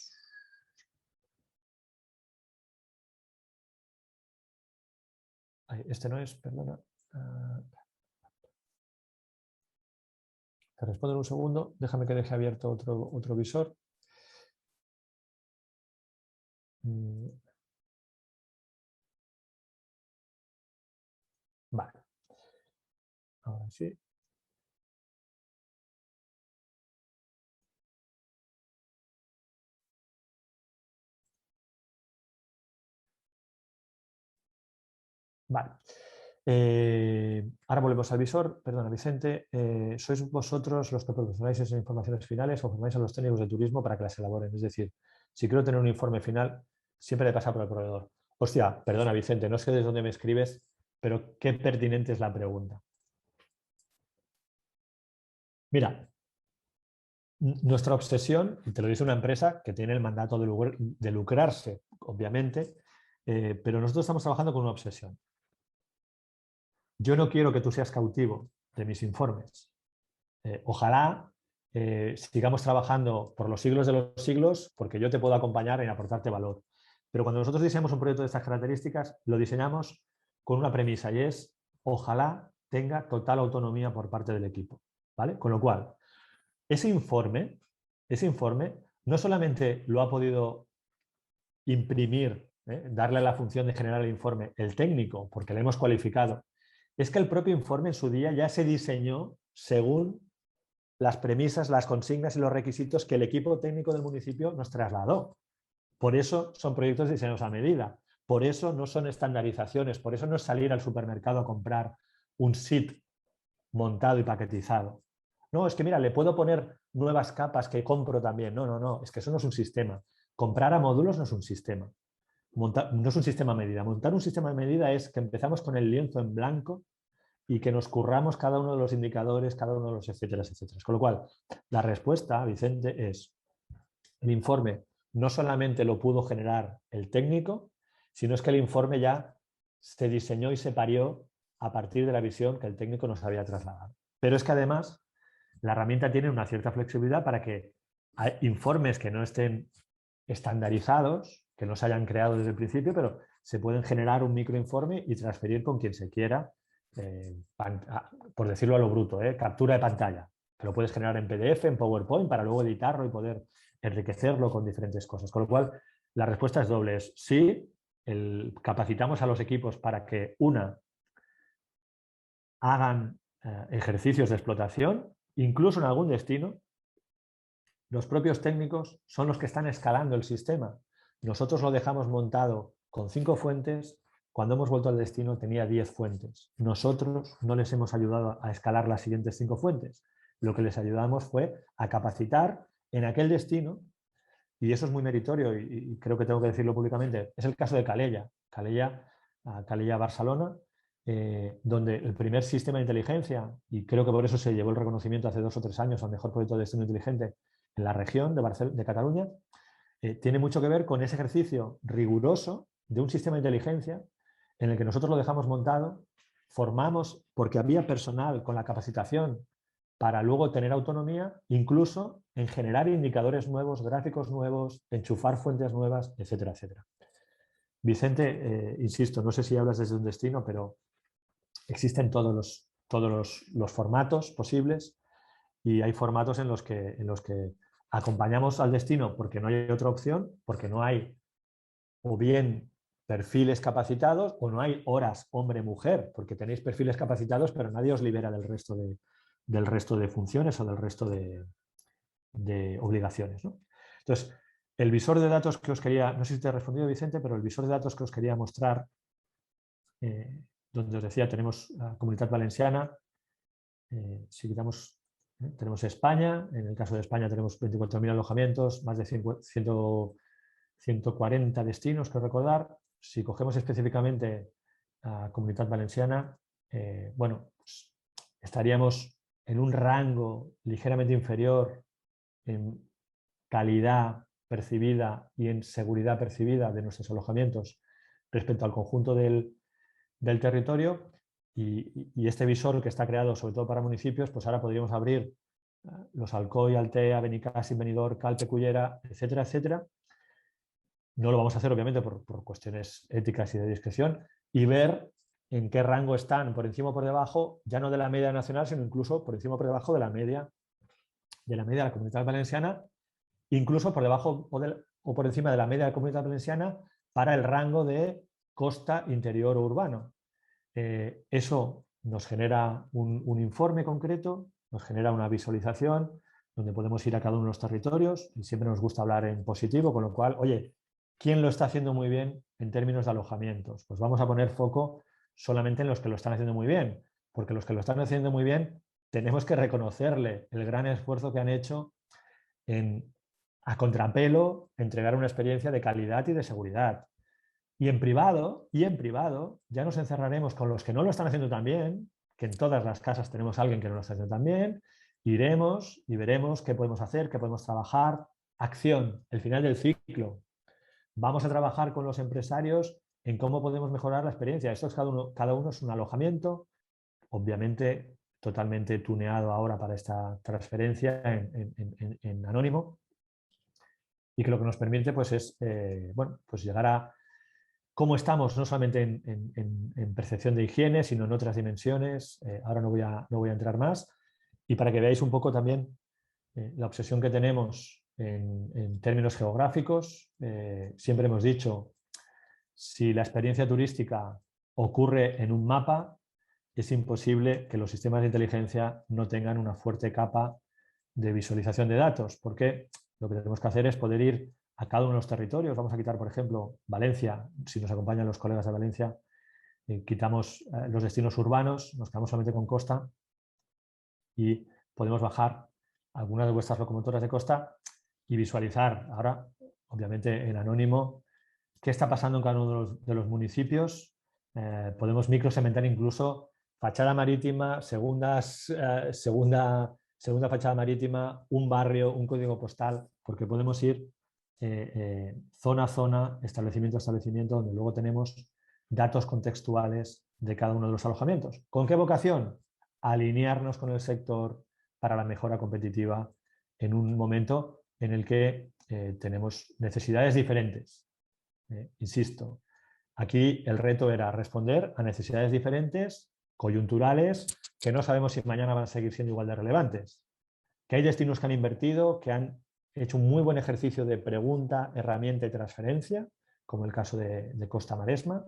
Este no es, perdona. Te respondo en un segundo. Déjame que deje abierto otro visor. Vale. Ahora sí. Vale. Ahora volvemos al visor. Perdona, Vicente. ¿Sois vosotros los que proporcionáis esas informaciones finales o formáis a los técnicos de turismo para que las elaboren? Es decir, si quiero tener un informe final, siempre le pasa por el proveedor. Hostia, perdona, Vicente, no sé desde dónde me escribes, pero qué pertinente es la pregunta. Mira, nuestra obsesión, y te lo dice una empresa que tiene el mandato de lucrarse, obviamente, pero nosotros estamos trabajando con una obsesión. Yo no quiero que tú seas cautivo de mis informes. Ojalá sigamos trabajando por los siglos de los siglos, porque yo te puedo acompañar en aportarte valor. Pero cuando nosotros diseñamos un proyecto de estas características, lo diseñamos con una premisa y es, ojalá tenga total autonomía por parte del equipo, ¿vale? Con lo cual, ese informe no solamente lo ha podido imprimir, darle la función de generar el informe, el técnico, porque lo hemos cualificado, es que el propio informe en su día ya se diseñó según las premisas, las consignas y los requisitos que el equipo técnico del municipio nos trasladó. Por eso son proyectos diseñados a medida, por eso no son estandarizaciones, por eso no es salir al supermercado a comprar un SIT montado y paquetizado. No, es que mira, le puedo poner nuevas capas que compro también. No, no, no, es que eso no es un sistema. Comprar a módulos no es un sistema. No es un sistema a medida. Montar un sistema a medida es que empezamos con el lienzo en blanco y que nos curramos cada uno de los indicadores, cada uno de los etcétera, etcétera. Con lo cual, la respuesta, Vicente, es el informe no solamente lo pudo generar el técnico, sino es que el informe ya se diseñó y se parió a partir de la visión que el técnico nos había trasladado. Pero es que además la herramienta tiene una cierta flexibilidad para que hay informes que no estén estandarizados, que no se hayan creado desde el principio, pero se pueden generar un microinforme y transferir con quien se quiera, por decirlo a lo bruto, captura de pantalla, que lo puedes generar en PDF, en PowerPoint, para luego editarlo y poder enriquecerlo con diferentes cosas. Con lo cual, la respuesta es doble. Es sí, capacitamos a los equipos para que, hagan ejercicios de explotación, incluso en algún destino. Los propios técnicos son los que están escalando el sistema. Nosotros lo dejamos montado con 5 fuentes, cuando hemos vuelto al destino tenía 10 fuentes. Nosotros no les hemos ayudado a escalar las siguientes 5 fuentes. Lo que les ayudamos fue a capacitar en aquel destino, y eso es muy meritorio y creo que tengo que decirlo públicamente. Es el caso de Calella, Barcelona, donde el primer sistema de inteligencia, y creo que por eso se llevó el reconocimiento hace 2 o 3 años al mejor proyecto de destino inteligente en la región de Cataluña, tiene mucho que ver con ese ejercicio riguroso de un sistema de inteligencia en el que nosotros lo dejamos montado, formamos, porque había personal con la capacitación para luego tener autonomía, incluso en generar indicadores nuevos, gráficos nuevos, enchufar fuentes nuevas, etcétera, etcétera. Vicente, insisto, no sé si hablas desde un destino, pero existen todos los formatos posibles y hay formatos en los que acompañamos al destino porque no hay otra opción, porque no hay o bien perfiles capacitados o no hay horas hombre-mujer, porque tenéis perfiles capacitados pero nadie os libera del resto de funciones o del resto de obligaciones, ¿no? Entonces, el visor de datos que os quería, no sé si te he respondido, Vicente, pero el visor de datos que os quería mostrar, donde os decía, tenemos la Comunitat Valenciana, si quitamos, tenemos España, en el caso de España tenemos 24.000 alojamientos, más de 140 destinos, que recordar. Si cogemos específicamente a Comunitat Valenciana, bueno, pues estaríamos en un rango ligeramente inferior en calidad percibida y en seguridad percibida de nuestros alojamientos respecto al conjunto del territorio, y este visor que está creado sobre todo para municipios, pues ahora podríamos abrir los Alcoy, Altea, Benicàssim, Benidorm, Calpe, Cullera, etcétera, etcétera. No lo vamos a hacer obviamente por cuestiones éticas y de discreción, y ver en qué rango están, por encima o por debajo, ya no de la media nacional, sino incluso por encima o por debajo de la media de la Comunitat Valenciana, incluso por debajo o por encima de la media de la Comunitat Valenciana para el rango de costa, interior o urbano. Eso nos genera un informe concreto, nos genera una visualización donde podemos ir a cada uno de los territorios, y siempre nos gusta hablar en positivo, con lo cual, oye, ¿quién lo está haciendo muy bien en términos de alojamientos? Pues vamos a poner foco solamente en los que lo están haciendo muy bien, porque los que lo están haciendo muy bien tenemos que reconocerle el gran esfuerzo que han hecho en, a contrapelo, entregar una experiencia de calidad y de seguridad. Y en privado, ya nos encerraremos con los que no lo están haciendo tan bien, que en todas las casas tenemos a alguien que no lo está haciendo tan bien, iremos y veremos qué podemos hacer, qué podemos trabajar. Acción, el final del ciclo. Vamos a trabajar con los empresarios en cómo podemos mejorar la experiencia. Esto es cada uno es un alojamiento, obviamente totalmente tuneado ahora para esta transferencia en anónimo, y que lo que nos permite pues, es bueno, pues llegar a cómo estamos, no solamente en percepción de higiene, sino en otras dimensiones. Ahora no voy a entrar más. Y para que veáis un poco también la obsesión que tenemos en términos geográficos, siempre hemos dicho, si la experiencia turística ocurre en un mapa, es imposible que los sistemas de inteligencia no tengan una fuerte capa de visualización de datos, porque lo que tenemos que hacer es poder ir a cada uno de los territorios. Vamos a quitar, por ejemplo, Valencia. Si nos acompañan los colegas de Valencia, quitamos los destinos urbanos, nos quedamos solamente con costa y podemos bajar algunas de vuestras locomotoras de costa y visualizar ahora, obviamente en anónimo, qué está pasando en cada uno de los municipios. Podemos microsegmentar incluso fachada marítima, segunda fachada marítima, un barrio, un código postal, porque podemos ir zona a zona, establecimiento a establecimiento, donde luego tenemos datos contextuales de cada uno de los alojamientos. ¿Con qué vocación? Alinearnos con el sector para la mejora competitiva en un momento en el que tenemos necesidades diferentes. Insisto, aquí el reto era responder a necesidades diferentes, coyunturales, que no sabemos si mañana van a seguir siendo igual de relevantes. Que hay destinos que han invertido, que han hecho un muy buen ejercicio de pregunta, herramienta y transferencia, como el caso de Costa Maresma,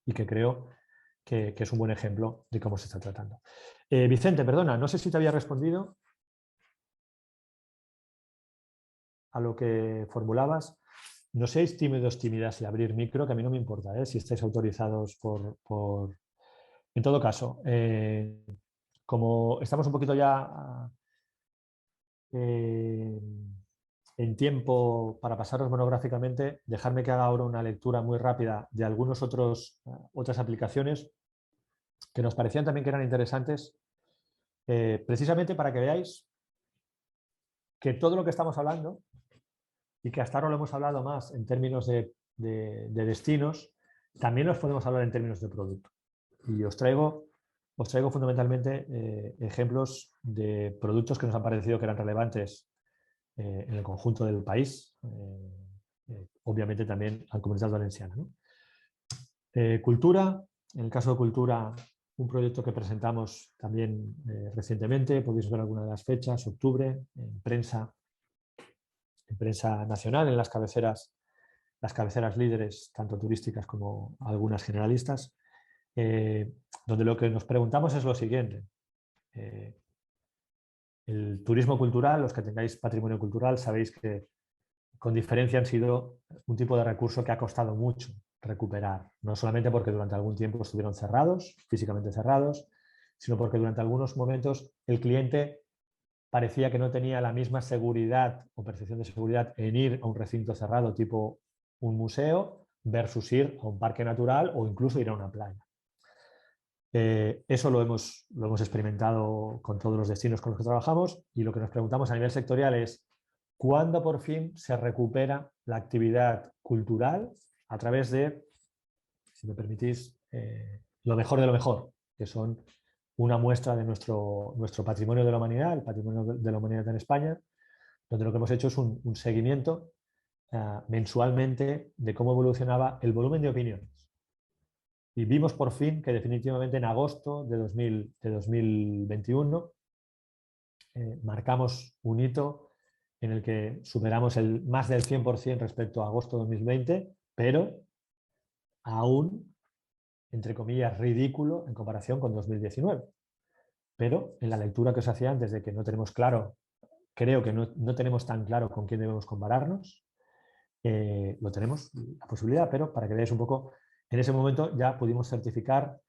y que creo que es un buen ejemplo de cómo se está tratando. Vicente, perdona, no sé si te había respondido a lo que formulabas. No seáis tímidos, tímidas y abrir micro, que a mí no me importa, si estáis autorizados por... En todo caso, como estamos un poquito ya en tiempo para pasaros monográficamente, dejadme que haga ahora una lectura muy rápida de algunas otras aplicaciones que nos parecían también que eran interesantes, precisamente para que veáis que todo lo que estamos hablando, y que hasta ahora lo hemos hablado más en términos de destinos, también los podemos hablar en términos de producto. Y os traigo fundamentalmente ejemplos de productos que nos han parecido que eran relevantes en el conjunto del país, obviamente también a la Comunidad Valenciana, ¿no? Cultura, en el caso de cultura, un proyecto que presentamos también recientemente, podéis ver alguna de las fechas, octubre, en prensa nacional, en las cabeceras líderes, tanto turísticas como algunas generalistas, donde lo que nos preguntamos es lo siguiente. El turismo cultural, los que tengáis patrimonio cultural, sabéis que con diferencia han sido un tipo de recurso que ha costado mucho recuperar, no solamente porque durante algún tiempo estuvieron cerrados, físicamente cerrados, sino porque durante algunos momentos el cliente parecía que no tenía la misma seguridad o percepción de seguridad en ir a un recinto cerrado tipo un museo versus ir a un parque natural o incluso ir a una playa. Eso lo hemos experimentado con todos los destinos con los que trabajamos, y lo que nos preguntamos a nivel sectorial es ¿cuándo por fin se recupera la actividad cultural a través de, si me permitís, lo mejor de lo mejor, que son una muestra de nuestro patrimonio de la humanidad, el patrimonio de la humanidad en España, donde lo que hemos hecho es un seguimiento mensualmente de cómo evolucionaba el volumen de opiniones. Y vimos por fin que definitivamente en agosto de 2021 marcamos un hito en el que superamos más del 100% respecto a agosto de 2020, pero aún, entre comillas, ridículo en comparación con 2019. Pero en la lectura que os hacía antes de que no tenemos claro, creo que no tenemos tan claro con quién debemos compararnos, lo tenemos, la posibilidad, pero para que veáis un poco, en ese momento ya pudimos certificar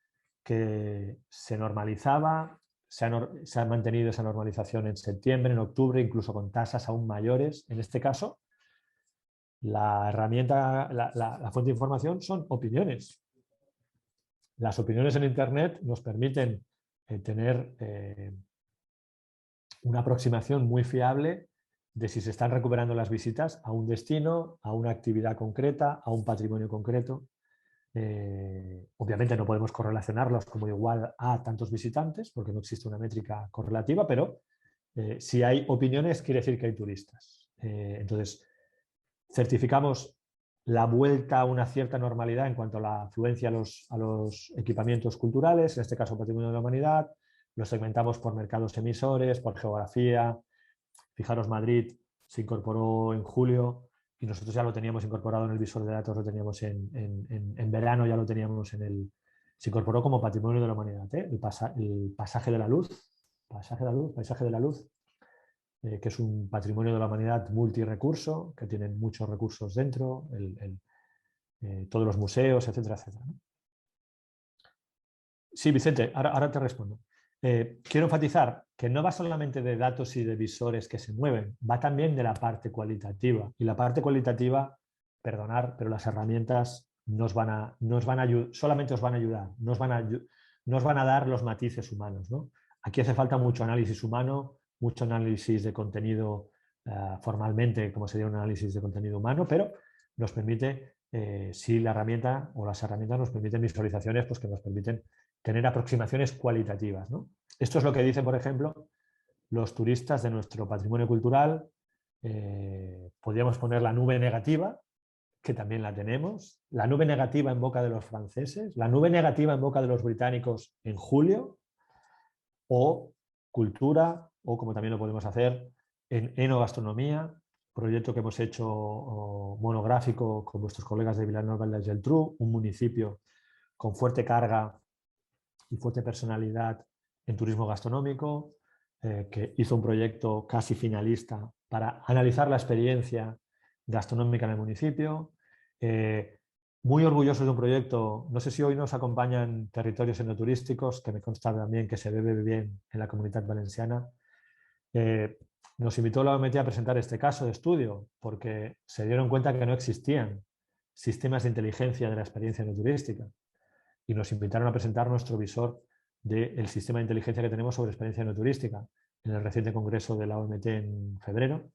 que se normalizaba, se ha mantenido esa normalización en septiembre, en octubre, incluso con tasas aún mayores. En este caso, la herramienta, la fuente de información son opiniones. Las opiniones en Internet nos permiten tener una aproximación muy fiable de si se están recuperando las visitas a un destino, a una actividad concreta, a un patrimonio concreto. Obviamente no podemos correlacionarlos como igual a tantos visitantes porque no existe una métrica correlativa, pero si hay opiniones quiere decir que hay turistas. Entonces, certificamos la vuelta a una cierta normalidad en cuanto a la afluencia a los equipamientos culturales, en este caso Patrimonio de la Humanidad, los segmentamos por mercados emisores, por geografía. Fijaros, Madrid se incorporó en julio y nosotros ya lo teníamos incorporado en el visor de datos, lo teníamos en verano, ya lo teníamos se incorporó como Patrimonio de la Humanidad, ¿eh? El pasaje de la luz, paisaje de la luz, que es un patrimonio de la humanidad multirecurso, que tienen muchos recursos dentro, todos los museos, etcétera, etcétera, ¿no? Sí, Vicente, ahora te respondo. Quiero enfatizar que no va solamente de datos y de visores que se mueven, va también de la parte cualitativa. Y la parte cualitativa, perdonar, pero las herramientas solamente os van a ayudar, no os van a dar los matices humanos, ¿no? Aquí hace falta mucho análisis humano, mucho análisis de contenido formalmente, como sería un análisis de contenido humano, pero nos permite, si la herramienta o las herramientas nos permiten visualizaciones, pues que nos permiten tener aproximaciones cualitativas, ¿no? Esto es lo que dicen, por ejemplo, los turistas de nuestro patrimonio cultural. Podríamos poner la nube negativa, que también la tenemos, la nube negativa en boca de los franceses, la nube negativa en boca de los británicos en julio, o cultura, o como también lo podemos hacer en enogastronomía, proyecto que hemos hecho monográfico con vuestros colegas de Vilanova y la Geltrú, un municipio con fuerte carga y fuerte personalidad en turismo gastronómico, que hizo un proyecto casi finalista para analizar la experiencia gastronómica en el municipio. Muy orgullosos de un proyecto, no sé si hoy nos acompañan territorios enoturísticos, que me consta también que se bebe bien en la Comunitat Valenciana. Nos invitó la OMT a presentar este caso de estudio porque se dieron cuenta que no existían sistemas de inteligencia de la experiencia enoturística y nos invitaron a presentar nuestro visor del sistema de inteligencia que tenemos sobre experiencia enoturística en el reciente congreso de la OMT en febrero,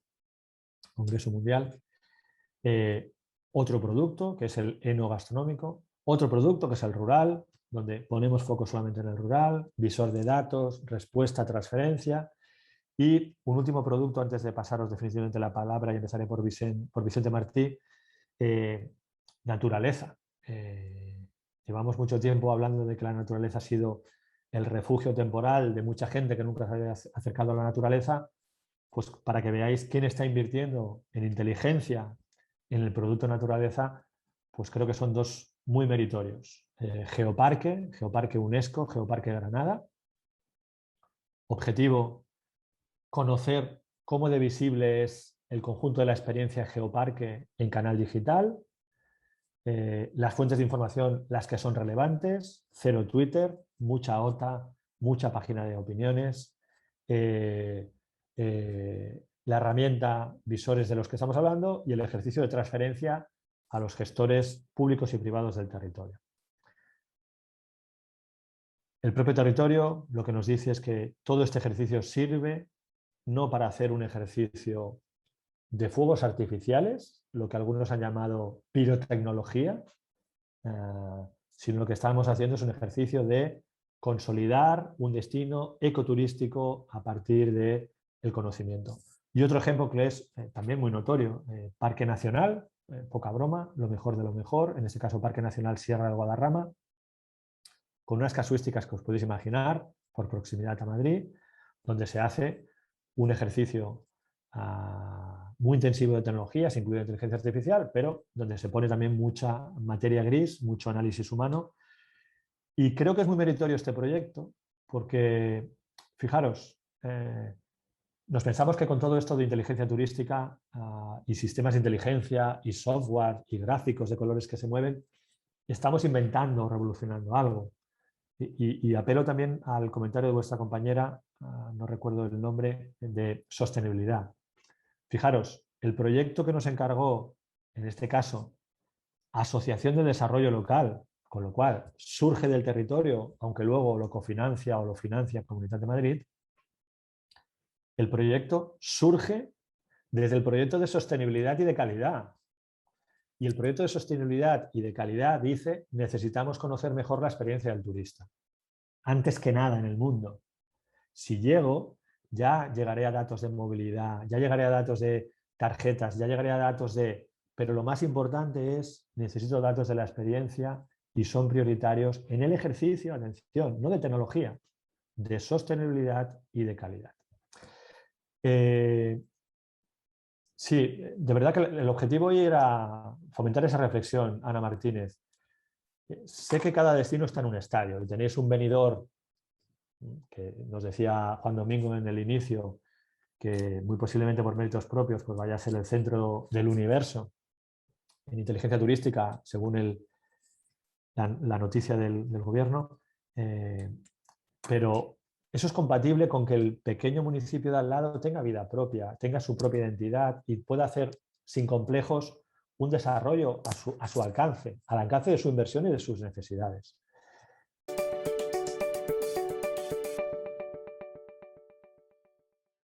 congreso mundial. Otro producto que es el enogastronómico, otro producto que es el rural, donde ponemos foco solamente en el rural, visor de datos, respuesta, transferencia. Y un último producto, antes de pasaros definitivamente la palabra, y empezaré por Vicente Martí, naturaleza. Llevamos mucho tiempo hablando de que la naturaleza ha sido el refugio temporal de mucha gente que nunca se había acercado a la naturaleza, pues para que veáis quién está invirtiendo en inteligencia en el producto naturaleza, pues creo que son dos muy meritorios. Geoparque UNESCO, Geoparque Granada. Objetivo, conocer cómo de visible es el conjunto de la experiencia Geoparque en canal digital. Las fuentes de información, las que son relevantes, cero Twitter, mucha OTA, mucha página de opiniones, la herramienta visores de los que estamos hablando y el ejercicio de transferencia a los gestores públicos y privados del territorio. El propio territorio lo que nos dice es que todo este ejercicio sirve no para hacer un ejercicio de fuegos artificiales, lo que algunos han llamado pirotecnología, sino lo que estamos haciendo es un ejercicio de consolidar un destino ecoturístico a partir del conocimiento. Y otro ejemplo que es también muy notorio, Parque Nacional, poca broma, lo mejor de lo mejor, en este caso Parque Nacional Sierra del Guadarrama, con unas casuísticas que os podéis imaginar, por proximidad a Madrid, donde se hace un ejercicio muy intensivo de tecnologías, incluida inteligencia artificial, pero donde se pone también mucha materia gris, mucho análisis humano. Y creo que es muy meritorio este proyecto porque, fijaros, nos pensamos que con todo esto de inteligencia turística y sistemas de inteligencia y software y gráficos de colores que se mueven, estamos inventando o revolucionando algo. Y apelo también al comentario de vuestra compañera, no recuerdo el nombre, de sostenibilidad. Fijaros, el proyecto que nos encargó, en este caso, Asociación de Desarrollo Local, con lo cual surge del territorio, aunque luego lo cofinancia o lo financia Comunidad de Madrid, el proyecto surge desde el proyecto de sostenibilidad y de calidad. Y el proyecto de sostenibilidad y de calidad dice, necesitamos conocer mejor la experiencia del turista. Antes que nada en el mundo. Si llego, ya llegaré a datos de movilidad, ya llegaré a datos de tarjetas, ya llegaré a datos de... Pero lo más importante es, necesito datos de la experiencia y son prioritarios en el ejercicio, atención, no de tecnología, de sostenibilidad y de calidad. Sí, de verdad que el objetivo hoy era fomentar esa reflexión, Ana Martínez. Sé que cada destino está en un estadio y tenéis un Benidorm que nos decía Juan Domingo en el inicio, que muy posiblemente por méritos propios pues vaya a ser el centro del universo en inteligencia turística, según la noticia del gobierno, pero eso es compatible con que el pequeño municipio de al lado tenga vida propia, tenga su propia identidad y pueda hacer sin complejos un desarrollo a su alcance, al alcance de su inversión y de sus necesidades.